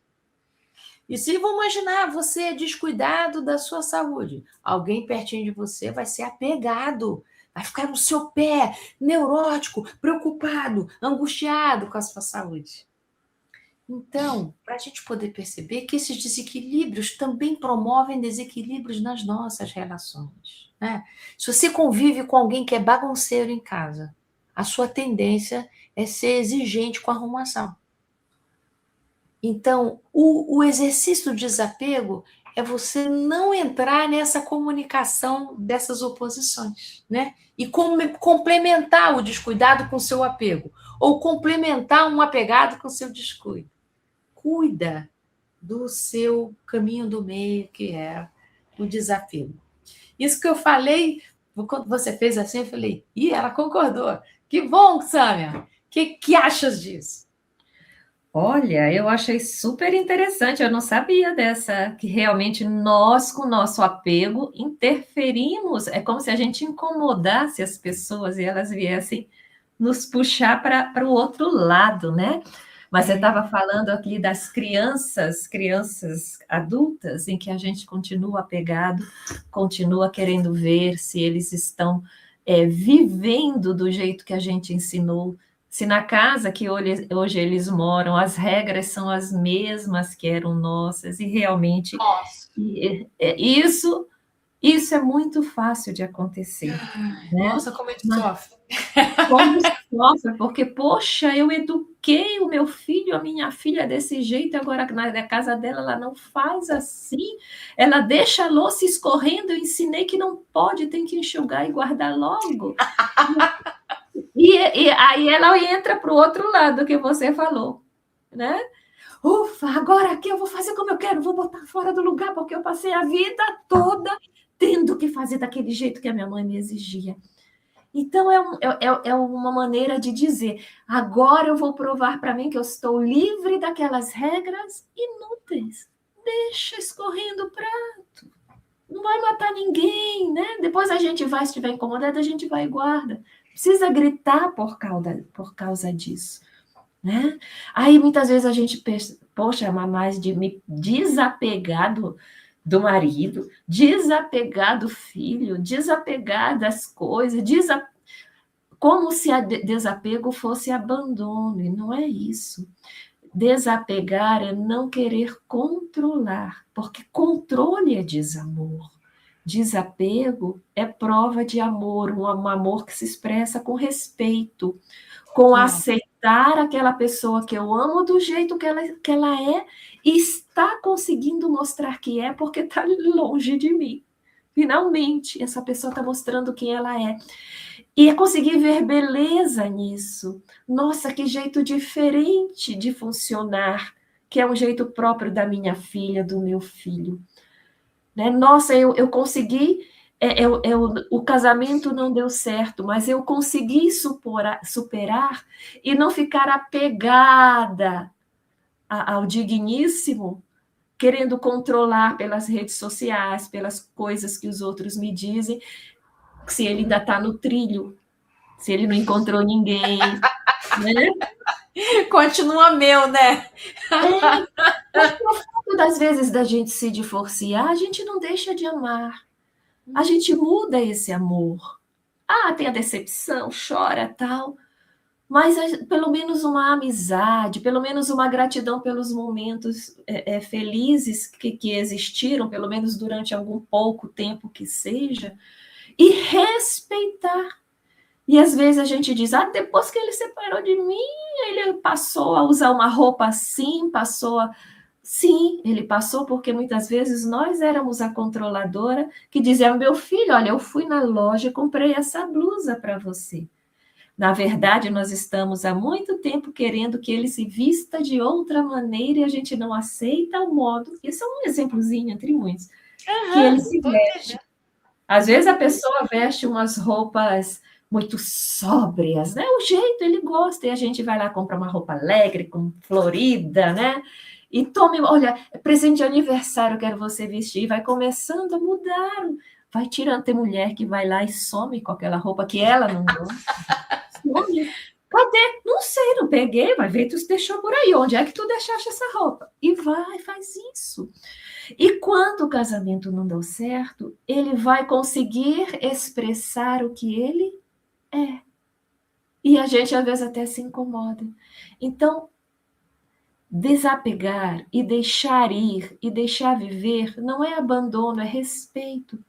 E se vamos imaginar, você é descuidado da sua saúde, alguém pertinho de você vai ser apegado, vai ficar no seu pé, neurótico, preocupado, angustiado com a sua saúde. Então, para a gente poder perceber que esses desequilíbrios também promovem desequilíbrios nas nossas relações, né? Se você convive com alguém que é bagunceiro em casa, a sua tendência é ser exigente com a arrumação. Então, o exercício do desapego é você não entrar nessa comunicação dessas oposições, né? E complementar o descuidado com o seu apego, ou complementar um apegado com o seu descuido. Cuida do seu caminho do meio, que é o desapego. Isso que eu falei, quando você fez assim, eu falei, ela concordou. Que bom, Sâmia! O que achas disso? Olha, eu achei super interessante, eu não sabia dessa, que realmente nós, com o nosso apego, interferimos, é como se a gente incomodasse as pessoas e elas viessem nos puxar para o outro lado, né? Mas você estava falando aqui das crianças adultas, em que a gente continua apegado, continua querendo ver se eles estão vivendo do jeito que a gente ensinou, se na casa que hoje eles moram, as regras são as mesmas que eram nossas, e realmente isso é muito fácil de acontecer. Né? Nossa, como a gente sofre. Como sofre, porque, poxa, eu eduquei o meu filho, a minha filha desse jeito, agora na casa dela ela não faz assim, ela deixa a louça escorrendo, eu ensinei que não pode, tem que enxugar e guardar logo. E aí ela entra para o outro lado que você falou, né? Ufa, agora aqui eu vou fazer como eu quero, vou botar fora do lugar, porque eu passei a vida toda tendo que fazer daquele jeito que a minha mãe me exigia. Então, é uma maneira de dizer, agora eu vou provar para mim que eu estou livre daquelas regras inúteis. Deixa escorrendo o prato. Não vai matar ninguém, né? Depois a gente vai, se estiver incomodado, a gente vai e guarda. Precisa gritar por causa disso, né? Aí, muitas vezes, a gente pensa, poxa, mas de me desapegar do marido, desapegar do filho, desapegar das coisas, como se desapego fosse abandono, e não é isso. Desapegar é não querer controlar, porque controle é desamor. Desapego é prova de amor, um amor que se expressa com respeito, com aceitar aceitar aquela pessoa que eu amo do jeito que ela é e está conseguindo mostrar que é porque está longe de mim. Finalmente, essa pessoa está mostrando quem ela é. E é conseguir ver beleza nisso. Nossa, que jeito diferente de funcionar, que é um jeito próprio da minha filha, do meu filho. Né? Nossa, eu consegui, o casamento não deu certo, mas eu consegui superar e não ficar apegada ao digníssimo, querendo controlar pelas redes sociais, pelas coisas que os outros me dizem, se ele ainda está no trilho, se ele não encontrou ninguém, né? Continua meu, né? Mas no fato das vezes da gente se divorciar, a gente não deixa de amar. A gente muda esse amor. Tem a decepção, chora, tal. Mas pelo menos uma amizade, pelo menos uma gratidão pelos momentos felizes que existiram, pelo menos durante algum pouco tempo que seja, e respeitar. E às vezes a gente diz, depois que ele separou de mim, ele passou a usar uma roupa assim, Sim, ele passou porque muitas vezes nós éramos a controladora que dizia, meu filho, olha, eu fui na loja e comprei essa blusa para você. Na verdade, nós estamos há muito tempo querendo que ele se vista de outra maneira e a gente não aceita o modo. Isso é um exemplozinho entre muitos. Que ele se veste. Às vezes a pessoa veste umas roupas muito sóbrias, né? O jeito ele gosta e a gente vai lá comprar uma roupa alegre, florida, né? E tome, olha, presente de aniversário, quero você vestir, vai começando a mudar. Vai tirando, tem mulher que vai lá e some com aquela roupa que ela não gosta. Cadê? Não sei, não peguei, vai ver, tu deixou por aí. Onde é que tu deixaste essa roupa? E vai, faz isso. E quando o casamento não deu certo, ele vai conseguir expressar o que ele é. E a gente, às vezes, até se incomoda. Então, desapegar e deixar ir e deixar viver não é abandono, é respeito.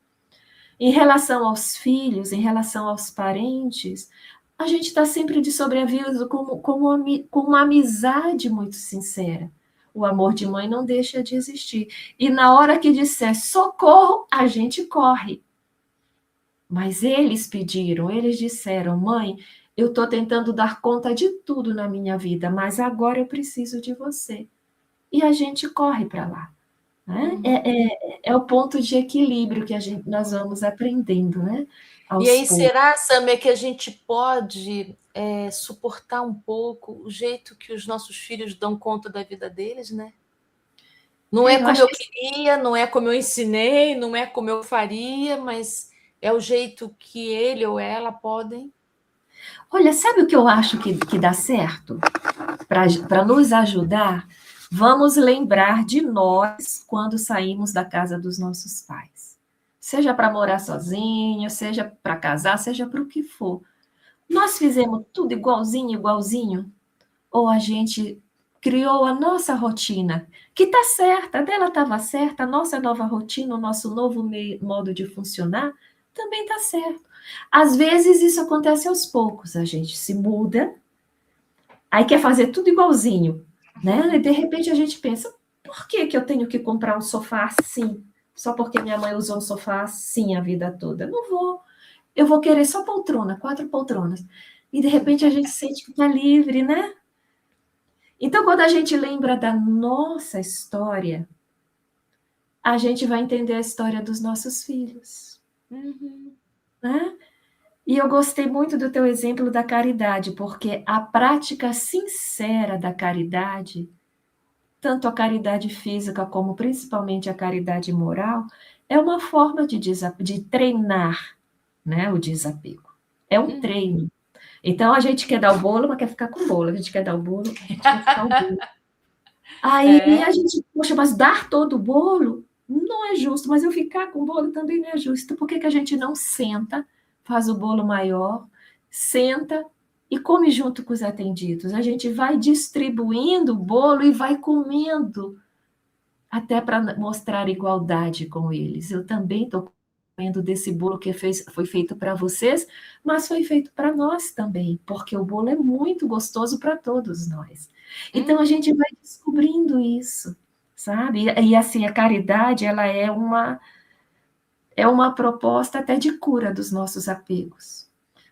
Em relação aos filhos, em relação aos parentes, a gente está sempre de sobreaviso com uma amizade muito sincera. O amor de mãe não deixa de existir. E na hora que disser socorro, a gente corre. Mas eles pediram, eles disseram, mãe, eu estou tentando dar conta de tudo na minha vida, mas agora eu preciso de você. E a gente corre para lá. Né? É o ponto de equilíbrio que nós vamos aprendendo, né? E aí, será, Samia, que a gente pode suportar um pouco o jeito que os nossos filhos dão conta da vida deles, né? Não é como eu queria, não é como eu ensinei, não é como eu faria, mas é o jeito que ele ou ela podem. Olha, sabe o que eu acho que dá certo? Para nos ajudar, vamos lembrar de nós quando saímos da casa dos nossos pais. Seja para morar sozinho, seja para casar, seja para o que for. Nós fizemos tudo igualzinho? Ou a gente criou a nossa rotina, que está certa, a dela estava certa, a nossa nova rotina, o nosso novo modo de funcionar, também está certo. Às vezes isso acontece aos poucos, a gente se muda, aí quer fazer tudo igualzinho, né? E de repente a gente pensa, por que eu tenho que comprar um sofá assim? Só porque minha mãe usou um sofá assim a vida toda? Não vou. Eu vou querer só poltrona, 4 poltronas. E de repente a gente sente que está livre, né? Então, quando a gente lembra da nossa história, a gente vai entender a história dos nossos filhos. Né? E eu gostei muito do teu exemplo da caridade, porque a prática sincera da caridade, tanto a caridade física como principalmente a caridade moral, é uma forma de treinar, né, o desapego. É um treino. Então, a gente quer dar o bolo, mas quer ficar com o bolo. A gente quer dar o bolo, a gente quer ficar o bolo. Aí a gente, poxa, mas dar todo o bolo não é justo, mas eu ficar com o bolo também não é justo. Por que a gente não senta, faz o bolo maior, senta e come junto com os atendidos? A gente vai distribuindo o bolo e vai comendo, até para mostrar igualdade com eles. Eu também estou desse bolo que foi feito para vocês, mas foi feito para nós também, porque o bolo é muito gostoso para todos nós. Então, a gente vai descobrindo isso, sabe? E assim, a caridade, ela é uma proposta até de cura dos nossos apegos.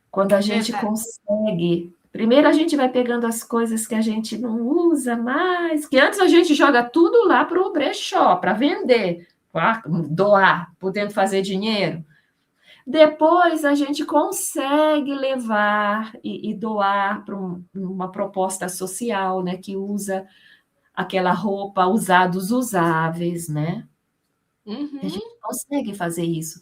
Quando a gente consegue... Primeiro, a gente vai pegando as coisas que a gente não usa mais, que antes a gente joga tudo lá para o brechó, para vender, para doar, podendo fazer dinheiro. Depois, a gente consegue levar e doar para uma proposta social, né, que usa aquela roupa, usados usáveis, né? A gente consegue fazer isso.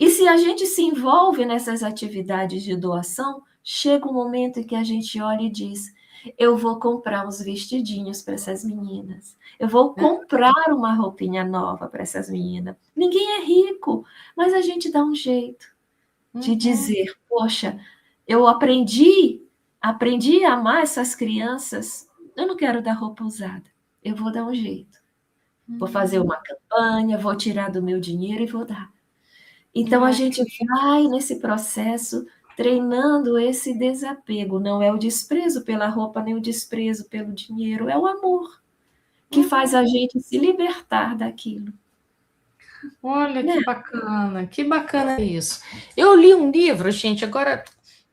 E se a gente se envolve nessas atividades de doação, chega um momento em que a gente olha e diz: eu vou comprar uns vestidinhos para essas meninas, eu vou comprar uma roupinha nova para essas meninas. Ninguém é rico, mas a gente dá um jeito de dizer: poxa, eu aprendi a amar essas crianças, eu não quero dar roupa usada, eu vou dar um jeito. Vou fazer uma campanha, vou tirar do meu dinheiro e vou dar. Então, a gente vai nesse processo treinando esse desapego. Não é o desprezo pela roupa, nem o desprezo pelo dinheiro, é o amor que faz a gente se libertar daquilo. Olha, que bacana isso. Eu li um livro, gente, agora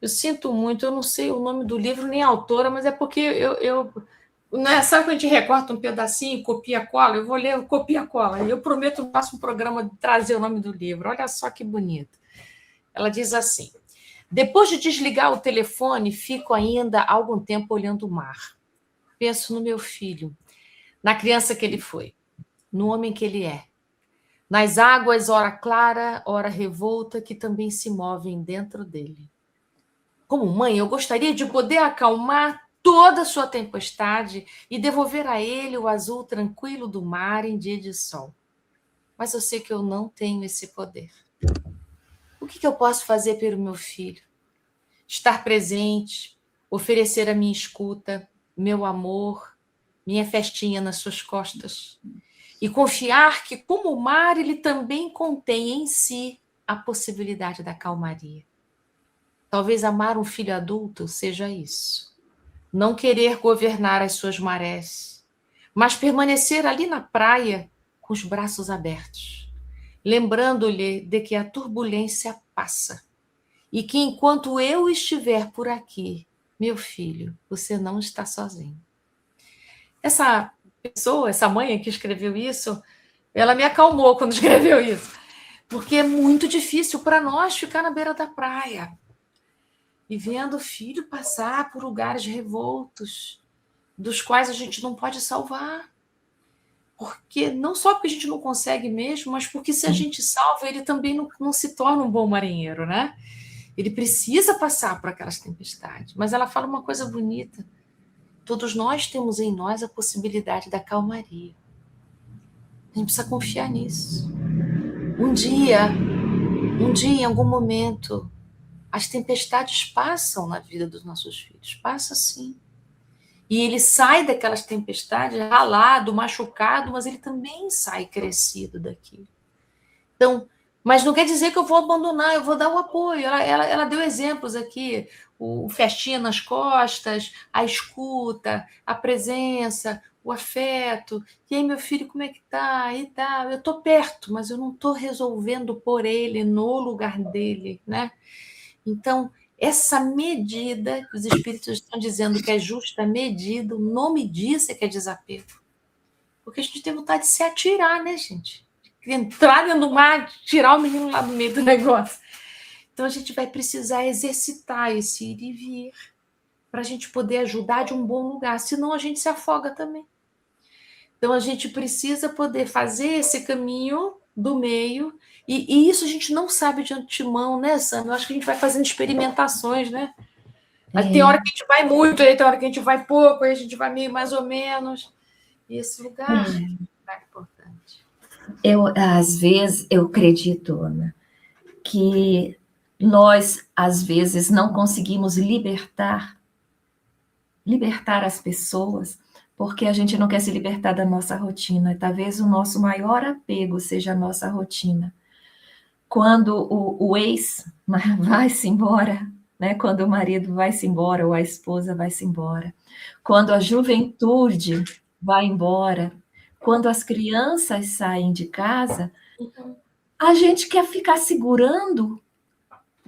eu sinto muito, eu não sei o nome do livro nem a autora, mas é porque né, sabe quando a gente recorta um pedacinho, copia cola? Eu vou ler o copia cola. E eu prometo no próximo programa trazer o nome do livro. Olha só que bonito. Ela diz assim: depois de desligar o telefone, fico ainda algum tempo olhando o mar. Penso no meu filho, na criança que ele foi, no homem que ele é, nas águas, ora clara, ora revolta, que também se movem dentro dele. Como mãe, eu gostaria de poder acalmar toda a sua tempestade e devolver a ele o azul tranquilo do mar em dia de sol. Mas eu sei que eu não tenho esse poder. O que eu posso fazer pelo meu filho? Estar presente, oferecer a minha escuta, meu amor, minha festinha nas suas costas. E confiar que, como o mar, ele também contém em si a possibilidade da calmaria. Talvez amar um filho adulto seja isso. Não querer governar as suas marés, mas permanecer ali na praia com os braços abertos, lembrando-lhe de que a turbulência passa e que enquanto eu estiver por aqui, meu filho, você não está sozinho. Essa pessoa, essa mãe que escreveu isso, ela me acalmou quando escreveu isso, porque é muito difícil para nós ficar na beira da praia e vendo o filho passar por lugares revoltos, dos quais a gente não pode salvar. Porque não só porque a gente não consegue mesmo, mas porque se a gente salva, ele também não se torna um bom marinheiro, né? Ele precisa passar por aquelas tempestades. Mas ela fala uma coisa bonita. Todos nós temos em nós a possibilidade da calmaria. A gente precisa confiar nisso. Um dia, em algum momento, as tempestades passam na vida dos nossos filhos. Passa sim. E ele sai daquelas tempestades ralado, machucado, mas ele também sai crescido daquilo. Então, mas não quer dizer que eu vou abandonar, eu vou dar o apoio. Ela deu exemplos aqui, o festinha nas costas, a escuta, a presença, o afeto. E aí, meu filho, como é que tá? E tá, eu tô perto, mas eu não tô resolvendo por ele, no lugar dele, né? Então, essa medida que os espíritos estão dizendo que é justa medida, o nome disso é que é desapego. Porque a gente tem vontade de se atirar, né, gente? Entrar dentro do mar, tirar o menino lá do meio do negócio. Então, a gente vai precisar exercitar esse ir e vir para a gente poder ajudar de um bom lugar, senão a gente se afoga também. Então, a gente precisa poder fazer esse caminho do meio, e isso a gente não sabe de antemão, né, Sam? Eu acho que a gente vai fazendo experimentações, né? Tem hora que a gente vai muito, aí tem hora que a gente vai pouco, aí a gente vai meio mais ou menos. E esse lugar é importante. Às vezes, eu acredito, Ana, que nós, às vezes, não conseguimos libertar as pessoas porque a gente não quer se libertar da nossa rotina. Talvez o nosso maior apego seja a nossa rotina. quando o ex vai-se embora, né? Quando o marido vai-se embora ou a esposa vai-se embora, quando a juventude vai embora, quando as crianças saem de casa, a gente quer ficar segurando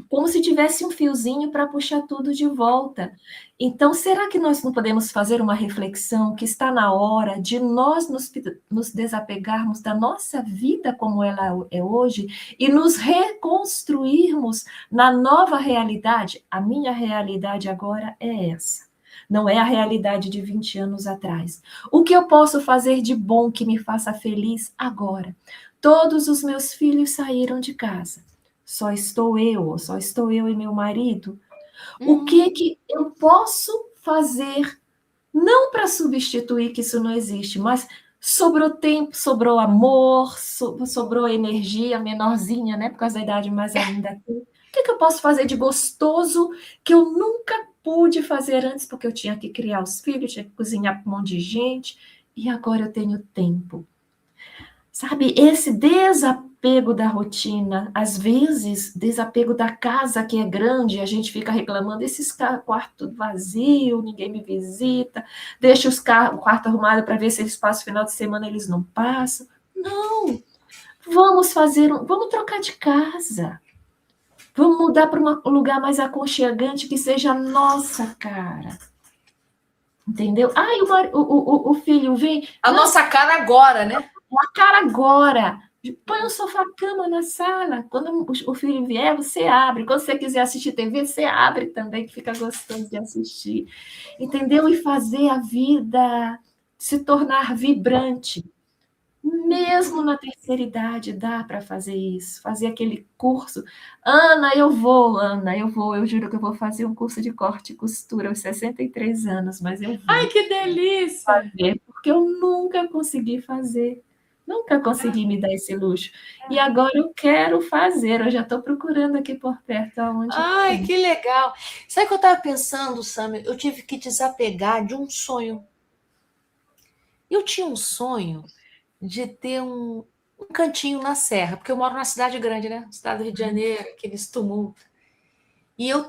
como se tivesse um fiozinho para puxar tudo de volta. Então, será que nós não podemos fazer uma reflexão que está na hora de nós nos desapegarmos da nossa vida como ela é hoje e nos reconstruirmos na nova realidade? A minha realidade agora é essa. Não é a realidade de 20 anos atrás. O que eu posso fazer de bom que me faça feliz agora? Todos os meus filhos saíram de casa. Só estou eu e meu marido. O que eu posso fazer, não para substituir que isso não existe, mas sobrou tempo, sobrou amor, sobrou energia menorzinha, né, por causa da idade, mais ainda. O que eu posso fazer de gostoso que eu nunca pude fazer antes, porque eu tinha que criar os filhos, tinha que cozinhar para um monte de gente, e agora eu tenho tempo. Sabe, esse desapego da rotina, às vezes, desapego da casa que é grande, a gente fica reclamando, esses quartos vazios, ninguém me visita, deixa o quarto arrumado para ver se eles passam o final de semana, eles não passam. Não, vamos trocar de casa. Vamos mudar para um lugar mais aconchegante, que seja a nossa cara. Entendeu? Ai, o filho vem... A nossa cara agora, né? A cara agora. Põe um sofá-cama na sala. Quando o filho vier, você abre. Quando você quiser assistir TV, você abre também, que fica gostoso de assistir. Entendeu? E fazer a vida se tornar vibrante. Mesmo na terceira idade, dá para fazer isso. Fazer aquele curso. Ana, eu vou. Eu juro que eu vou fazer um curso de corte e costura aos 63 anos, mas eu vou. Ai, que delícia! Fazer, porque eu nunca consegui fazer. Nunca consegui me dar esse luxo. E agora eu quero fazer. Eu já estou procurando aqui por perto aonde. Ai, que legal. Sabe o que eu estava pensando, Sami? Eu tive que desapegar de um sonho. Eu tinha um sonho de ter um cantinho na serra, porque eu moro numa cidade grande, né? Cidade do Rio de Janeiro, aqueles tumultos. E eu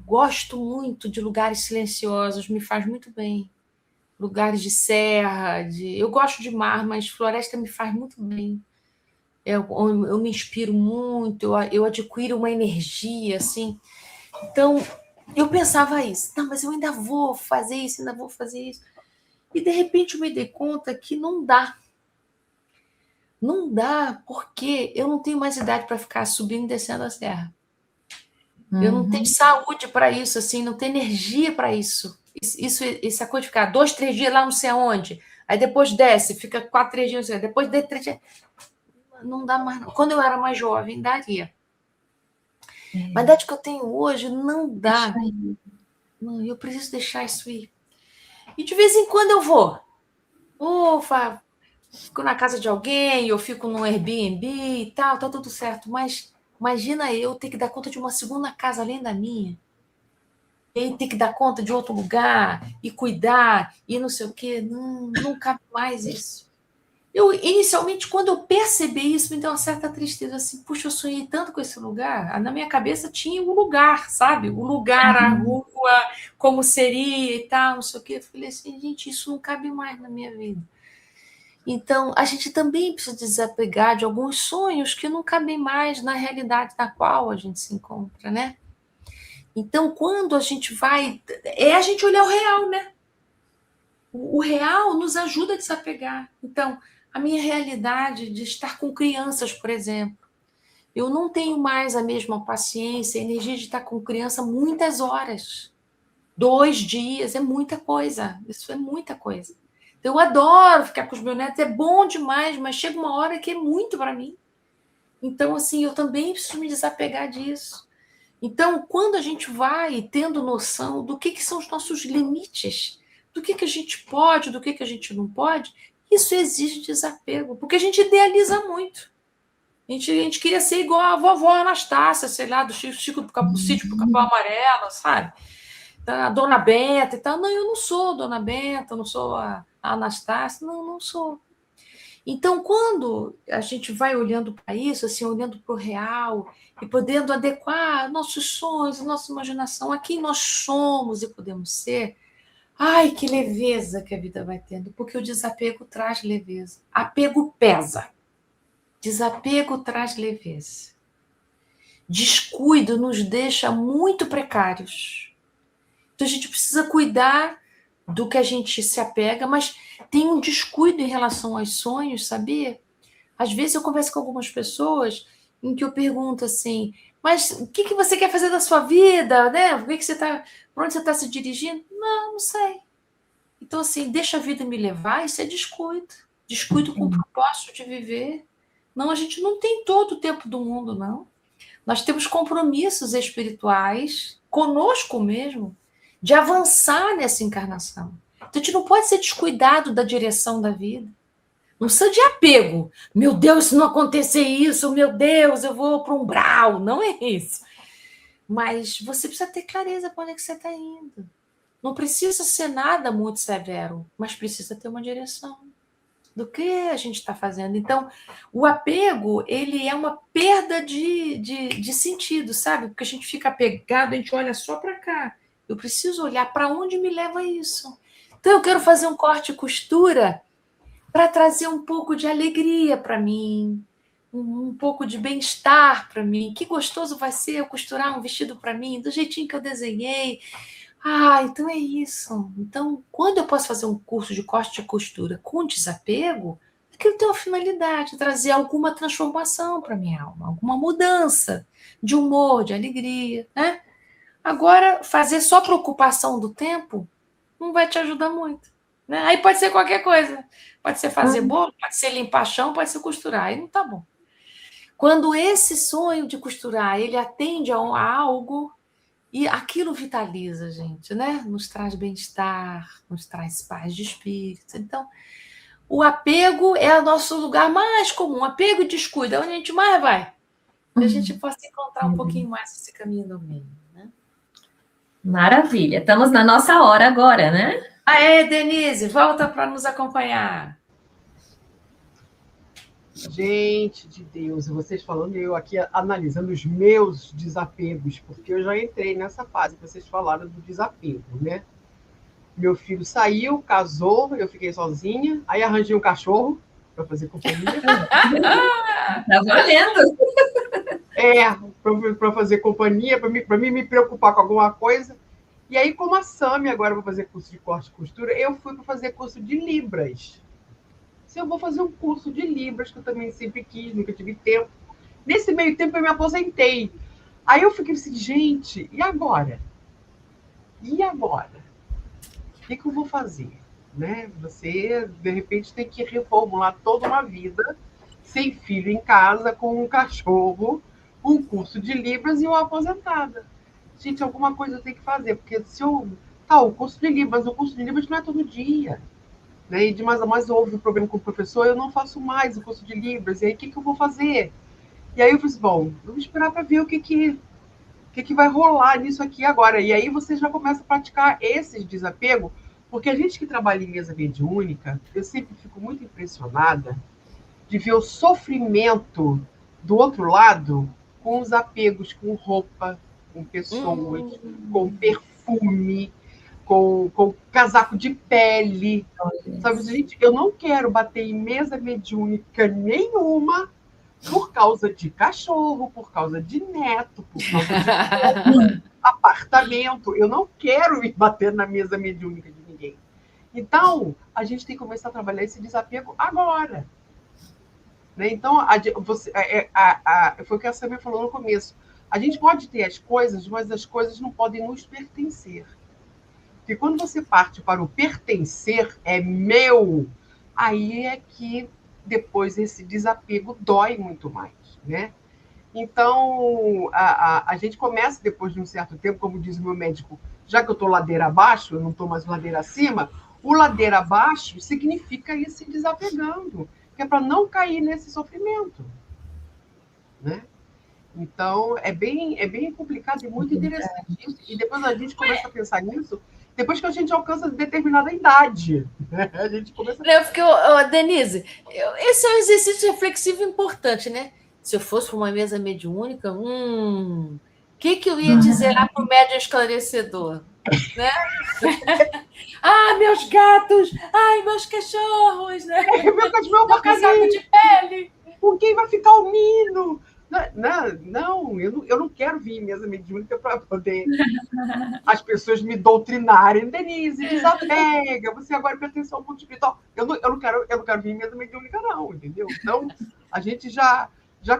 gosto muito de lugares silenciosos, me faz muito bem. Lugares de serra, eu gosto de mar, mas floresta me faz muito bem. Eu me inspiro muito, eu adquiro uma energia, assim. Então, eu pensava isso. Não, mas eu ainda vou fazer isso, ainda vou fazer isso. E, de repente, eu me dei conta que não dá. Não dá, porque eu não tenho mais idade para ficar subindo e descendo a serra. Eu não tenho saúde para isso, assim, não tenho energia para isso. Essa coisa de ficar 2, 3 dias lá não sei aonde, aí depois desce, fica 4, 3 dias, depois de 3 dias. Não dá mais, não. Quando eu era mais jovem, daria. Mas a idade que eu tenho hoje, não dá. Não, eu preciso deixar isso ir. E de vez em quando eu vou. Fico na casa de alguém, eu fico no Airbnb e tal, tá tudo certo. Mas imagina eu ter que dar conta de uma segunda casa além da minha. E ter que dar conta de outro lugar e cuidar e não sei o quê. Não cabe mais isso. Inicialmente, quando eu percebi isso, me deu uma certa tristeza, assim, puxa, eu sonhei tanto com esse lugar. Na minha cabeça tinha o lugar, sabe? O lugar, a rua, como seria e tal, não sei o quê. Eu falei assim, gente, isso não cabe mais na minha vida. Então, a gente também precisa desapegar de alguns sonhos que não cabem mais na realidade na qual a gente se encontra, né? Então, quando a gente vai... a gente olhar o real, né? O real nos ajuda a desapegar. Então, a minha realidade de estar com crianças, por exemplo. Eu não tenho mais a mesma paciência, a energia de estar com criança muitas horas. 2 dias é muita coisa. Isso é muita coisa. Então, eu adoro ficar com os meus netos, é bom demais, mas chega uma hora que é muito para mim. Então, assim, eu também preciso me desapegar disso. Então, quando a gente vai tendo noção do que são os nossos limites, do que a gente pode, do que a gente não pode, isso exige desapego, porque a gente idealiza muito. A gente queria ser igual a vovó Anastácia, sei lá, do Chico do Sítio do Capão Amarelo, sabe? A Dona Benta e tal. Não, eu não sou a Dona Benta, eu não sou a Anastácia, não sou. Então, quando a gente vai olhando para isso, assim, olhando para o real e podendo adequar nossos sonhos, nossa imaginação a quem nós somos e podemos ser, ai, que leveza que a vida vai tendo, porque o desapego traz leveza. Apego pesa, desapego traz leveza. Descuido nos deixa muito precários. Então, a gente precisa cuidar do que a gente se apega, mas tem um descuido em relação aos sonhos, sabia? Às vezes eu converso com algumas pessoas em que eu pergunto assim, mas o que você quer fazer da sua vida, né? O que você tá, para onde você está se dirigindo? Não sei. Então, assim, deixa a vida me levar, isso é descuido. Descuido com o propósito de viver. Não, a gente não tem todo o tempo do mundo, não. Nós temos compromissos espirituais conosco mesmo, de avançar nessa encarnação. Então, a gente não pode ser descuidado da direção da vida. Não precisa de apego. Meu Deus, se não acontecer isso, meu Deus, eu vou para um umbral. Não é isso. Mas você precisa ter clareza para onde é que você está indo. Não precisa ser nada muito severo, mas precisa ter uma direção do que a gente está fazendo. Então, o apego, ele é uma perda de sentido, sabe? Porque a gente fica apegado, a gente olha só para cá. Eu preciso olhar para onde me leva isso. Então, eu quero fazer um corte e costura para trazer um pouco de alegria para mim, um pouco de bem-estar para mim. Que gostoso vai ser eu costurar um vestido para mim, do jeitinho que eu desenhei. Então é isso. Então, quando eu posso fazer um curso de corte e costura com desapego, é que eu tenho a finalidade, trazer alguma transformação para minha alma, alguma mudança de humor, de alegria, né? Agora, fazer só para ocupação do tempo não vai te ajudar muito, né? Aí pode ser qualquer coisa. Pode ser fazer bolo, pode ser limpar chão, pode ser costurar. Aí não tá bom. Quando esse sonho de costurar, ele atende a algo, e aquilo vitaliza a gente, né? Nos traz bem-estar, nos traz paz de espírito. Então, o apego é o nosso lugar mais comum. Apego e descuido é onde a gente mais vai. Que a gente possa encontrar um pouquinho mais esse caminho do meio, né? Maravilha. Estamos na nossa hora agora, né? Denise, volta para nos acompanhar. Gente de Deus, vocês falando, eu aqui analisando os meus desapegos, porque eu já entrei nessa fase que vocês falaram do desapego, né? Meu filho saiu, casou, eu fiquei sozinha, aí arranjei um cachorro para fazer companhia. Tá valendo! Para fazer companhia, para mim me preocupar com alguma coisa. E aí, como a Sami agora vai fazer curso de corte e costura, eu fui para fazer curso de Libras. Se eu vou fazer um curso de Libras, que eu também sempre quis, nunca tive tempo. Nesse meio tempo, eu me aposentei. Aí eu fiquei assim, gente, e agora? E agora? O que eu vou fazer? Né? Você, de repente, tem que reformular toda uma vida, sem filho em casa, com um cachorro, um curso de Libras e uma aposentada. Gente, alguma coisa eu tenho que fazer, porque se eu... o curso de Libras não é todo dia. Né? E de mais a mais houve um problema com o professor, eu não faço mais o curso de Libras, e aí o que eu vou fazer? E aí eu falei, bom, vamos esperar para ver o que vai rolar nisso aqui agora. E aí você já começa a praticar esses desapegos, porque a gente que trabalha em mesa mediúnica, eu sempre fico muito impressionada de ver o sofrimento do outro lado com os apegos com roupa, com pessoas, com perfume, com casaco de pele. Sabe, gente, eu não quero bater em mesa mediúnica nenhuma por causa de cachorro, por causa de neto, por causa de apartamento. Eu não quero ir bater na mesa mediúnica de ninguém. Então, a gente tem que começar a trabalhar esse desapego agora. Né? Então, foi o que a Samia falou no começo. A gente pode ter as coisas, mas as coisas não podem nos pertencer. Porque quando você parte para o pertencer, é meu, aí é que depois esse desapego dói muito mais, né? Então, a gente começa, depois de um certo tempo, como diz o meu médico, já que eu estou ladeira abaixo, eu não estou mais ladeira acima, o ladeira abaixo significa ir se desapegando, que é para não cair nesse sofrimento, né? Então, é bem complicado e muito interessante isso. E depois a gente começa a pensar nisso, depois que a gente alcança determinada idade. Né? A gente começa... Denise, esse é um exercício reflexivo importante, né? Se eu fosse para uma mesa mediúnica, o que eu ia dizer lá para o médium esclarecedor? Né? Meus gatos! Ai, meus cachorros! Né? Meu cachorro é um casaco de pele! Com quem vai ficar o Nino? Não, eu não quero vir em mesa mediúnica para poder as pessoas me doutrinarem. Denise, desapega, você agora pertence ao mundo espiritual. Eu não quero vir em mesa mediúnica, não, entendeu? Então, a gente já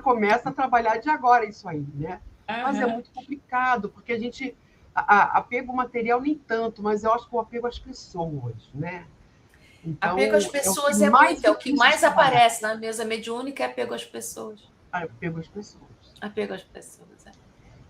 começa a trabalhar de agora isso aí, né? Mas é muito complicado, porque a gente... apego material nem tanto, mas eu acho que o apego às pessoas, né? Então, apego às pessoas é o que mais aparece na mesa mediúnica, é apego às pessoas. Apego às pessoas. Apego às pessoas,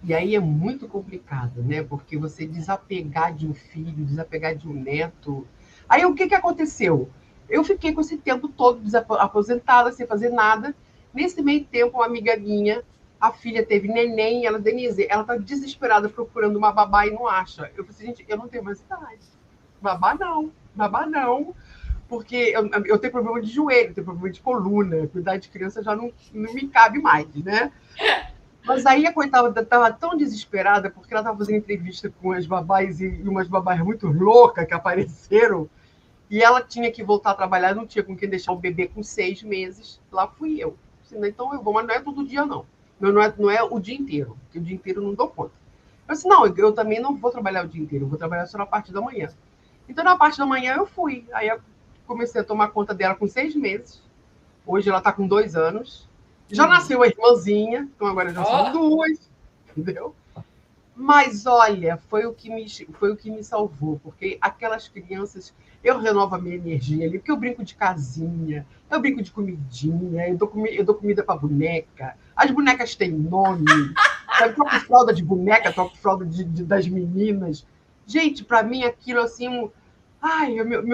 E aí é muito complicado, né? Porque você desapegar de um filho, desapegar de um neto. Aí o que aconteceu? Eu fiquei com esse tempo todo aposentada, sem fazer nada. Nesse meio tempo, uma amiga minha, a filha teve neném, ela, Denise, ela tá desesperada procurando uma babá e não acha. Eu falei assim, gente, eu não tenho mais idade. Babá não. Porque eu tenho problema de joelho, tenho problema de coluna, cuidar de criança já não me cabe mais, né? Mas aí a coitada estava tão desesperada, porque ela estava fazendo entrevista com as babás e umas babás muito loucas que apareceram, e ela tinha que voltar a trabalhar, não tinha com quem deixar o bebê com 6 meses. Lá fui eu. Então eu vou, mas não é todo dia, não. Não é o dia inteiro, porque o dia inteiro eu não dou conta. Eu disse, não, eu também não vou trabalhar o dia inteiro, eu vou trabalhar só na parte da manhã. Então, na parte da manhã, eu fui. Aí eu comecei a tomar conta dela com 6 meses. Hoje ela está com 2 anos. Já nasceu a irmãzinha, então agora já são 2, entendeu? Mas, olha, foi o que me salvou, porque aquelas crianças, eu renovo a minha energia ali, porque eu brinco de casinha, eu brinco de comidinha, eu dou comida para boneca, as bonecas têm nome, sabe? Troco fralda de boneca, troco fralda das meninas. Gente, para mim aquilo assim,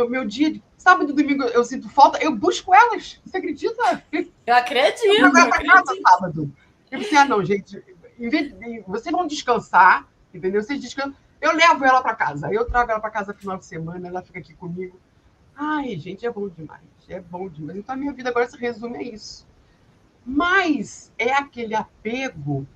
meu dia de sábado e domingo eu sinto falta, eu busco elas, você acredita? Eu acredito. Eu vou para casa sábado. Eu pensei, não, gente, vocês vão descansar, entendeu? Vocês descansam. Eu levo ela para casa. Eu trago ela para casa no final de semana, ela fica aqui comigo. Ai, gente, é bom demais. É bom demais. Então, a minha vida agora se resume a isso. Mas é aquele apego,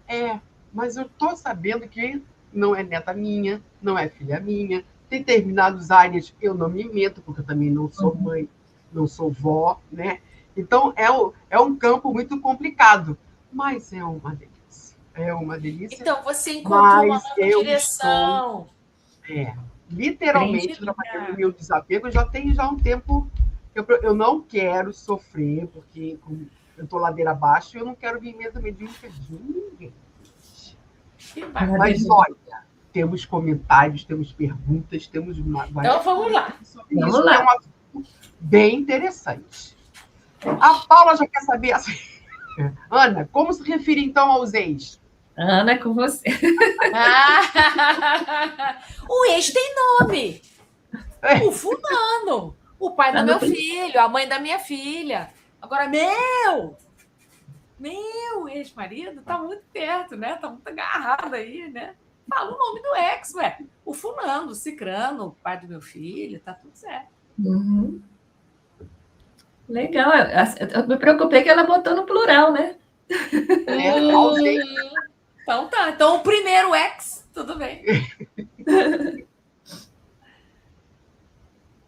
mas eu estou sabendo que não é neta minha, não é filha minha. Tem determinadas áreas eu não me meto, porque eu também não sou mãe, não sou vó, né? Então, é um campo muito complicado, mas é uma delícia. É uma delícia. Então, você encontrou uma nova direção. Literalmente, trabalhando no meu desapego, já tem um tempo. Eu não quero sofrer, porque eu estou ladeira abaixo e eu não quero vir mesa mediúnica de ninguém. Mas, olha, temos comentários, temos perguntas, temos uma... Então, vamos lá. Vamos lá. É um assunto bem interessante. A Paula já quer saber assim. Ana, como se refere então aos ex? Ana, com você. O ex tem nome. O fulano. O pai do meu filho, a mãe da minha filha. Agora, meu ex-marido tá muito perto, né? Tá muito agarrado aí, né? Fala o nome do ex, ué. O fulano, o cicrano, o pai do meu filho, tá tudo certo. Uhum. Legal. Eu me preocupei que ela botou no plural, né? Então tá. Então o primeiro ex, tudo bem.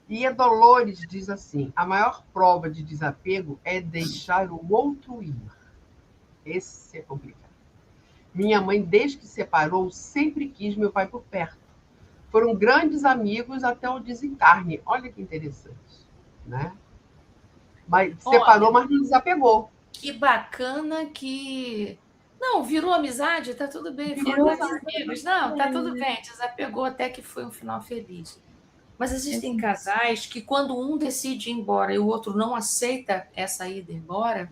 E a Dolores diz assim, a maior prova de desapego é deixar o outro ir. Esse é complicado. Minha mãe, desde que se separou, sempre quis meu pai por perto. Foram grandes amigos até o desencarne. Olha que interessante, né? Mas separou, mas não desapegou. Que bacana que... Não, virou amizade, tá tudo bem. Foram amigos. Não, tá tudo bem. Desapegou até que foi um final feliz. Mas existem casais que, quando um decide ir embora e o outro não aceita essa ida embora,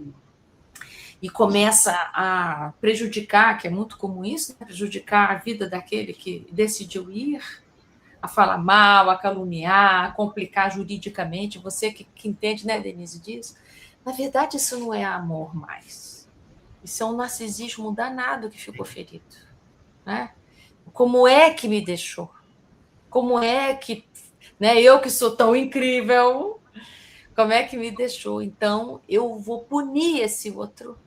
e começa a prejudicar, que é muito comum isso, né? Prejudicar a vida daquele que decidiu ir, a falar mal, a caluniar, a complicar juridicamente. Você que entende, né, Denise, disso? Na verdade, isso não é amor mais. Isso é um narcisismo danado que ficou ferido. Né? Como é que me deixou? como é que, né, eu que sou tão incrível, como é que me deixou? Então, eu vou punir esse outro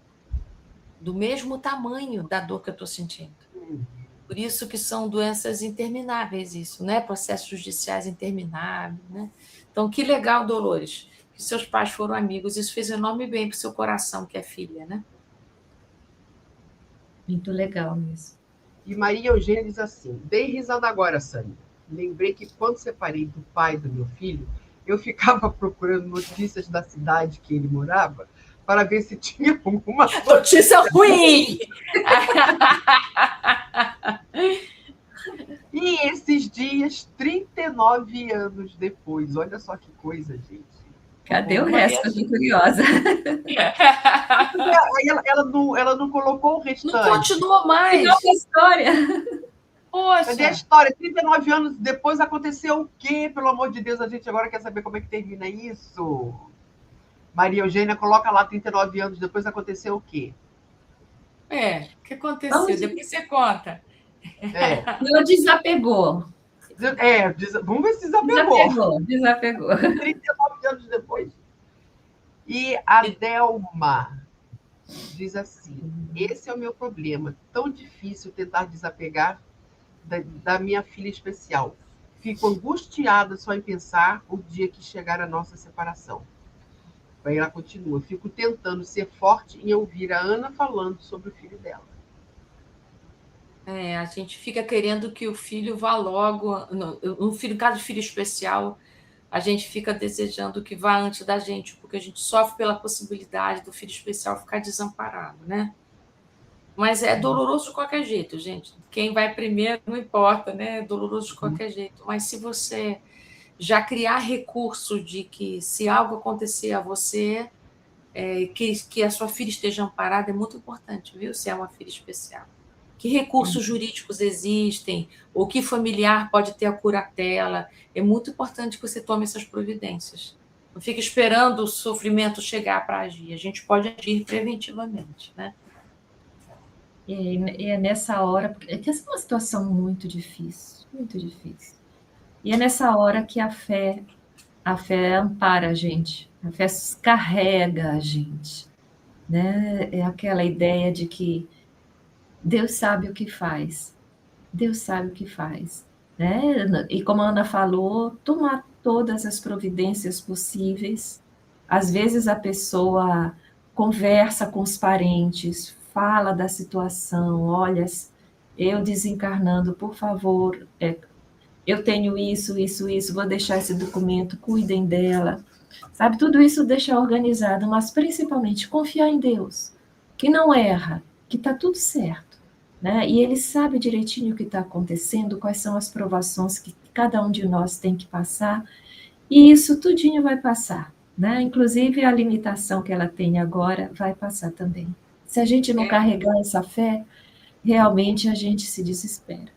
do mesmo tamanho da dor que eu estou sentindo. Por isso que são doenças intermináveis isso, né? Processos judiciais intermináveis, né? Então, que legal, Dolores, que seus pais foram amigos. Isso fez enorme bem para o seu coração, que é filha, né? Muito legal mesmo. E Maria Eugênia diz assim: dei risada agora, Sânia. Lembrei que quando separei do pai do meu filho, eu ficava procurando notícias da cidade que ele morava para ver se tinha alguma notícia ruim. E esses dias, 39 anos depois, olha só que coisa, gente. Cadê o resto? Eu estou curiosa. Ela não colocou o restante. Não continuou mais. Não a história. Poxa. Cadê a história? 39 anos depois aconteceu o quê? Pelo amor de Deus, a gente agora quer saber como é que termina isso. Maria Eugênia, coloca lá 39 anos depois aconteceu o quê? O que aconteceu? Depois você conta. Ela desapegou. Vamos ver se desapegou. Desapegou. 39 anos depois. E a Delma diz assim: esse é o meu problema. Tão difícil tentar desapegar da minha filha especial. Fico angustiada só em pensar o dia que chegar a nossa separação. Aí ela continua: fico tentando ser forte em ouvir a Ana falando sobre o filho dela. A gente fica querendo que o filho vá logo. No caso de filho especial, a gente fica desejando que vá antes da gente, porque a gente sofre pela possibilidade do filho especial ficar desamparado, né? Mas é doloroso de qualquer jeito, gente. Quem vai primeiro não importa, né? É doloroso de qualquer jeito. Mas se você já criar recurso de que se algo acontecer a você, que a sua filha esteja amparada, é muito importante, viu? Se é uma filha especial. Que recursos jurídicos existem, ou que familiar pode ter a curatela. É muito importante que você tome essas providências. Não fique esperando o sofrimento chegar para agir. A gente pode agir preventivamente, né? E é nessa hora, porque essa é uma situação muito difícil, muito difícil. E é nessa hora que a fé ampara a gente, a fé carrega a gente, né? É aquela ideia de que Deus sabe o que faz, Deus sabe o que faz, né? E como a Ana falou, tomar todas as providências possíveis. Às vezes a pessoa conversa com os parentes, fala da situação, olha, eu desencarnando, por favor, eu tenho isso, vou deixar esse documento, cuidem dela. Sabe, tudo isso deixa organizado, mas principalmente confiar em Deus, que não erra, que está tudo certo, né? E Ele sabe direitinho o que está acontecendo, quais são as provações que cada um de nós tem que passar, e isso tudinho vai passar, né? Inclusive a limitação que ela tem agora vai passar também. Se a gente não carregar essa fé, realmente a gente se desespera.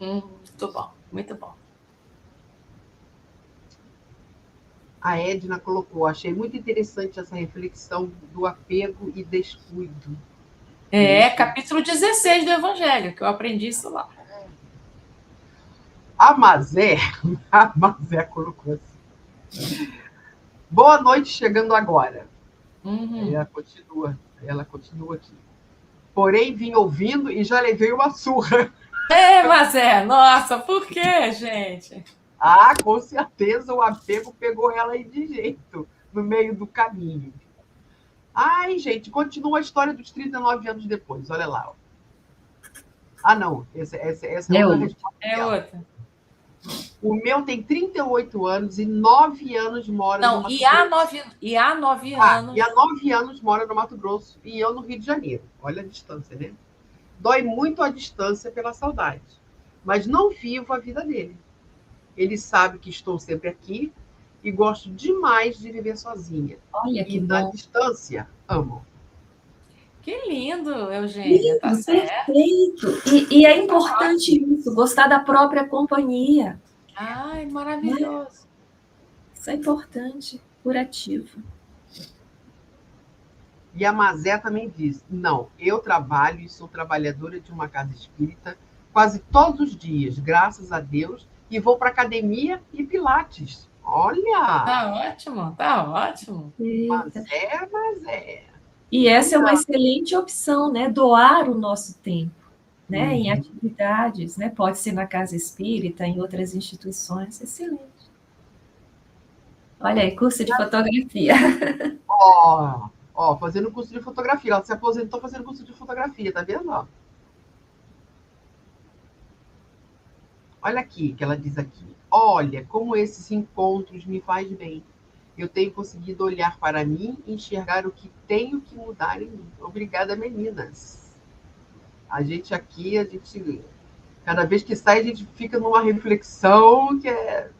Muito bom, muito bom. A Edna colocou: achei muito interessante essa reflexão do apego e descuido. Capítulo 16 do Evangelho, que eu aprendi isso lá. A Mazé colocou assim: boa noite, chegando agora. Ela continua aqui. Porém, vim ouvindo e já levei uma surra. Mazé, nossa, por quê, gente? Com certeza o apego pegou ela aí de jeito, no meio do caminho. Ai, gente, continua a história dos 39 anos depois, olha lá. Não, essa é outra resposta. Outra. O meu tem 38 anos e 9 anos mora no Mato Grosso. E há 9 anos. E há 9 anos mora no Mato Grosso e eu no Rio de Janeiro. Olha a distância, né? Dói muito a distância pela saudade, mas não vivo a vida dele. Ele sabe que estou sempre aqui e gosto demais de viver sozinha. Olha que na bom. distância, amo. Que lindo, Eugênia. Lindo, tá certo. Perfeito. E é importante isso, gostar da própria companhia. Ai, maravilhoso. Isso é importante, curativo. E a Mazé também diz: não, eu trabalho e sou trabalhadora de uma casa espírita quase todos os dias, graças a Deus, e vou para academia e pilates. Olha! Tá ótimo, tá ótimo. Mas é. E essa é uma excelente opção, né? Doar o nosso tempo, né? Em atividades, né? Pode ser na casa espírita, em outras instituições. Excelente. Olha aí, curso de fotografia. Fazendo curso de fotografia. Ela se aposentou fazendo curso de fotografia, tá vendo? Ó. Olha aqui que ela diz aqui. Olha, como esses encontros me faz bem. Eu tenho conseguido olhar para mim e enxergar o que tenho que mudar em mim. Obrigada, meninas. A gente, cada vez que sai, a gente fica numa reflexão que é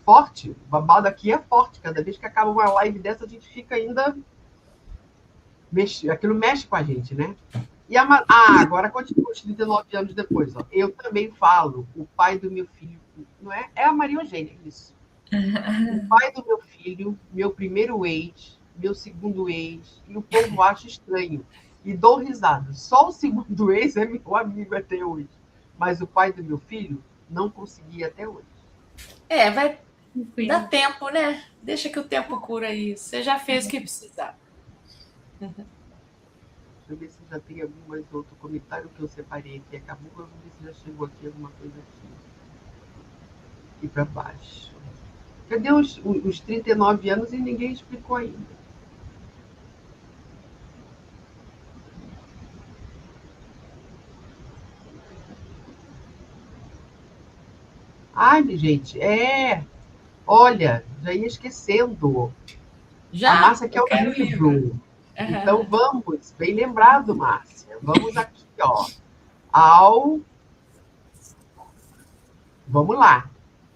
forte. O babado aqui é forte. Cada vez que acaba uma live dessa, a gente fica ainda... Aquilo mexe com a gente, né? E agora continua os 39 anos depois. Ó. Eu também falo, o pai do meu filho, não é? É a Maria Eugênia, isso. O pai do meu filho, meu primeiro ex, meu segundo ex, e o povo acha estranho. E dou risada. Só o segundo ex é meu amigo até hoje. Mas o pai do meu filho não conseguia até hoje. Vai dar tempo, né? Deixa que o tempo cura isso. Você já fez o que precisava. Deixa eu ver se já tem algum mais outro comentário que eu separei aqui. Acabou, vamos ver se já chegou aqui alguma coisa aqui para baixo. Cadê os 39 anos e ninguém explicou ainda? Ai, gente, olha, já ia esquecendo. Já? A Márcia quer o livro. Então vamos, bem lembrado, Márcia. Vamos aqui, ó. Vamos lá.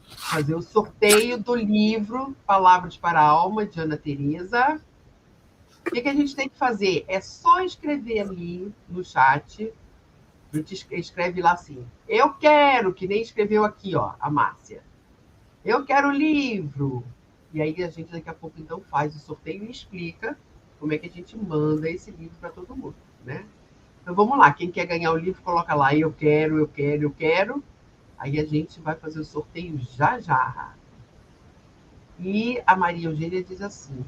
Fazer o sorteio do livro Palavras para a Alma, de Ana Teresa. O que a gente tem que fazer? É só escrever ali no chat. A gente escreve lá assim. Eu quero, que nem escreveu aqui, ó, a Márcia. Eu quero o livro. E aí a gente daqui a pouco então faz o sorteio e explica como é que a gente manda esse livro para todo mundo, né? Então vamos lá, quem quer ganhar o livro, coloca lá, eu quero, eu quero, eu quero. Aí a gente vai fazer o sorteio já já. E a Maria Eugênia diz assim,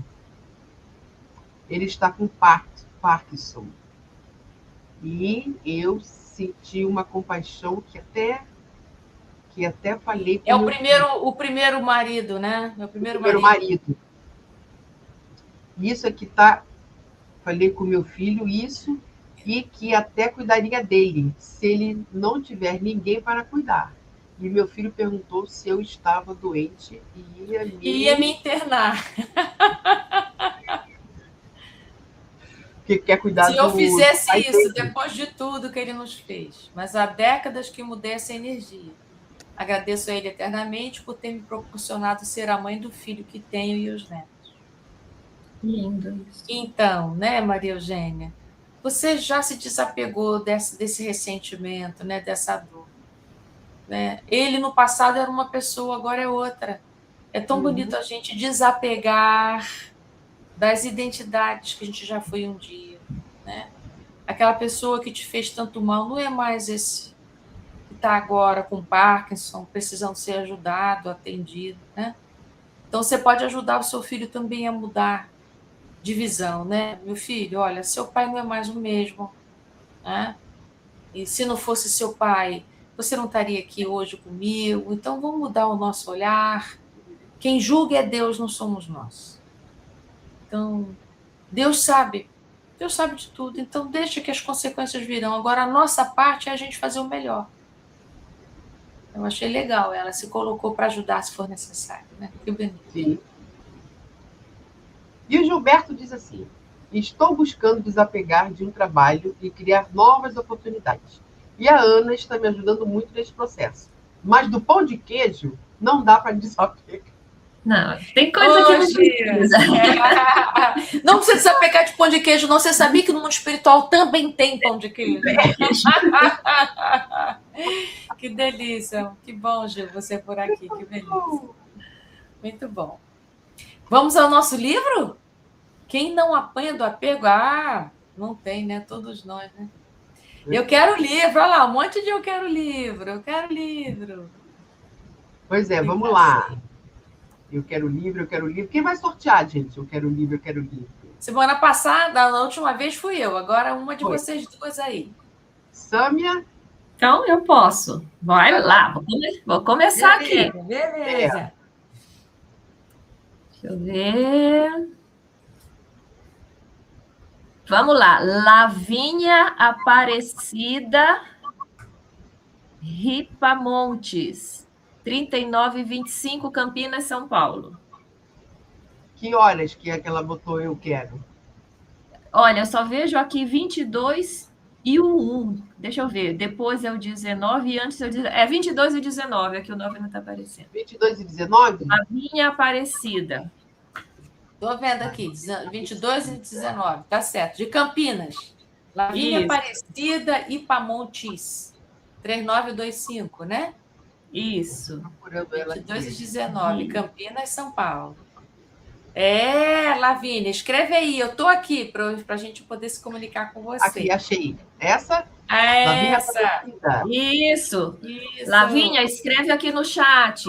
ele está com Parkinson. E eu senti uma compaixão que até falei com o primeiro marido, né? Meu primeiro marido. Isso aqui tá... Falei com meu filho isso e que até cuidaria dele, se ele não tiver ninguém para cuidar. E meu filho perguntou se eu estava doente e ia me internar. Que quer cuidar se eu fizesse isso dele. depois de tudo que ele nos fez, mas há décadas que mudei essa energia. Agradeço a ele eternamente por ter me proporcionado ser a mãe do filho que tenho e os netos. Lindo isso. Então, né, Maria Eugênia, você já se desapegou desse ressentimento, né, dessa dor. Né? Ele, no passado, era uma pessoa, agora é outra. É tão bonito a gente desapegar das identidades que a gente já foi um dia. Né? Aquela pessoa que te fez tanto mal não é mais esse que está agora com Parkinson, precisando ser ajudado, atendido. Né? Então, você pode ajudar o seu filho também a mudar de visão, né? Meu filho, olha, seu pai não é mais o mesmo, né? E se não fosse seu pai, você não estaria aqui hoje comigo. Então, vamos mudar o nosso olhar. Quem julga é Deus, não somos nós. Então, Deus sabe de tudo. Então, deixa que as consequências virão. Agora, a nossa parte é a gente fazer o melhor. Eu achei legal. Ela se colocou para ajudar se for necessário, né? Que bonito. Sim. E o Gilberto diz assim, estou buscando desapegar de um trabalho e criar novas oportunidades. E a Ana está me ajudando muito nesse processo. Mas do pão de queijo, não dá para desapegar. Não, tem coisa que não precisa. Não precisa desapegar de pão de queijo, não. Você sabia que no mundo espiritual também tem pão de queijo? Que delícia. Que bom, Gil, você por aqui. Que beleza. Muito bom. Vamos ao nosso livro? Quem não apanha do apego? Não tem, né? Todos nós, né? Eu quero livro, olha lá, um monte de eu quero livro, eu quero livro. Pois é, vamos lá. Eu quero livro, eu quero livro. Quem vai sortear, gente? Eu quero livro, eu quero livro. Semana passada, na última vez fui eu, agora uma de Foi. vocês duas aí. Sâmia, Então, eu posso. Vai lá, vou começar aqui. Beleza. Deixa eu ver. Vamos lá. Lavínia Aparecida Ripamontes, 3925, Campinas, São Paulo. que horas que é que ela botou eu quero? Olha, eu só vejo aqui 22 e o 1. Deixa eu ver. Depois é o 19 e antes é o 19. É 22 e 19, aqui o 9 não está aparecendo. 22 e 19? Lavínia Aparecida. Estou vendo aqui, 22 e 19, tá certo. De Campinas. Lavínia Isso. Aparecida e Pamontes. 3925, né? Isso. Procurando ela 22 e aqui. 19, Campinas, São Paulo. Lavínia, escreve aí. Eu estou aqui para a gente poder se comunicar com você. Aqui, achei. Essa? Lavínia Essa. Aparecida. Isso. Isso. Lavínia, escreve aqui no chat.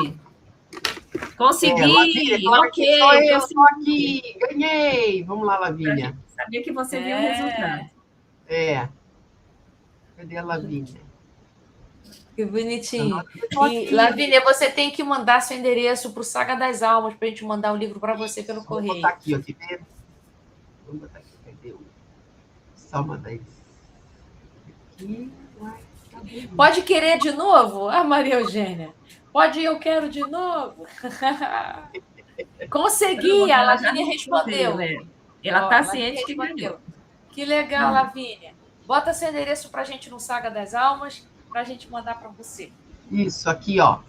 Consegui. Lavínia, fala Ok. aqui, sou eu, consegui. estou aqui. Ganhei. Vamos lá, Lavínia. Sabia que você viu o resultado. Cadê a Lavínia? Que bonitinho. Tô E, aqui. Lavínia, você tem que mandar seu endereço para o Saga das Almas para a gente mandar o livro para você pelo Vou correio. botar aqui, ó. Quer ver? Vamos botar aqui. Cadê o Salma das... Aqui. Uai, cadê? Pode querer de novo? Ah, Maria Eugênia. Pode eu quero de novo? Consegui, a Lavínia respondeu. Ela Ó, está Lavínia ciente que respondeu. ganhou. Que legal, Lavínia. Bota seu endereço para a gente no Saga das Almas para a gente mandar para você. Isso, aqui, ó.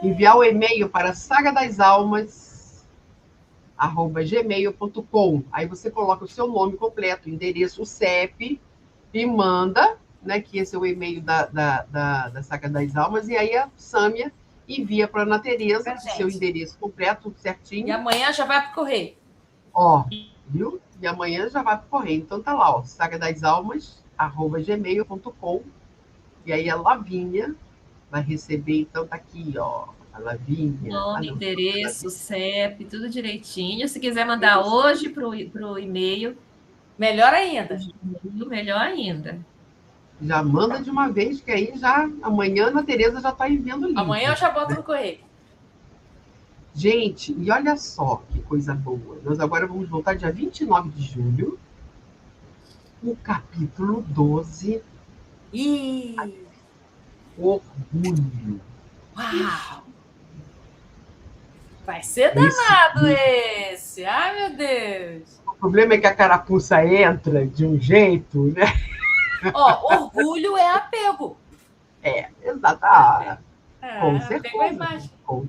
Enviar o e-mail para sagadas-almas@gmail.com. Aí você coloca o seu nome completo, endereço, o CEP e manda, né? Que esse é o e-mail da Saga das Almas, e aí a Sâmia envia para a Ana Tereza Pra o gente. seu endereço completo, tudo certinho. E amanhã já vai para o correio. Ó, viu? E amanhã já vai para o correio. Então tá lá, ó, sagadas-almas@gmail.com. E aí a Lavínia vai receber, então tá aqui, ó, a Lavínia. Nome, endereço, CEP, tudo direitinho. Se quiser mandar hoje para o e-mail, Melhor ainda. melhor ainda. Já manda de uma vez, que aí já amanhã a Ana Tereza já está enviando o livro. Amanhã eu já boto no correio. Gente, e olha só que coisa boa. Nós agora vamos voltar dia 29 de julho, o capítulo 12, Ih, Orgulho. uau! Vai ser danado esse. Ai, meu Deus. O problema é que a carapuça entra de um jeito, né? Ó, orgulho é apego. Exato. Com certeza. Apego é imagem. Com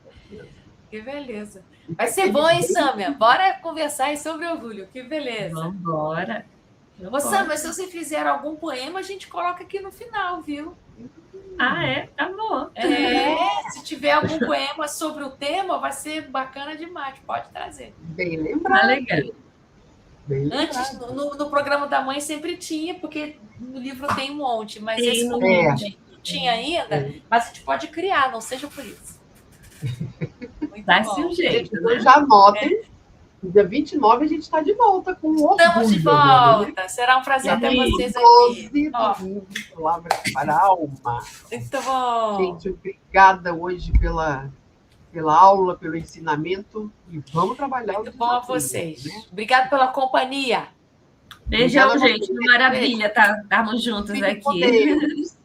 Que beleza. Vai ser bom, hein, Sâmia? Bora conversar aí sobre orgulho. Que beleza. Vamos embora. Ô, Sâmia, se você fizer algum poema, a gente coloca aqui no final, viu? Ah, é? Tá bom. Se tiver algum poema sobre o tema, vai ser bacana demais. Pode trazer. Bem lembrado. Tá legal. Bem Antes, lembrado. no programa da mãe sempre tinha, porque no livro tem um monte, mas Tem esse um não tinha ainda, mas a gente pode criar, não seja por isso. Muito Dá-se bom. um jeito, Então né? já anotem. Dia 29 a gente está de volta com o orgulho. Estamos de volta. Será um prazer ter Sim. vocês 12 aqui. Ó, do livro Palavras para a Alma. muito bom. Gente, obrigada hoje pela aula, pelo ensinamento. E vamos trabalhar Muito o bom a desafio, vocês. né? Obrigado pela companhia. Beijão, Obrigada a gente. vocês. Maravilha estarmos juntos Fiquem com aqui. Deus.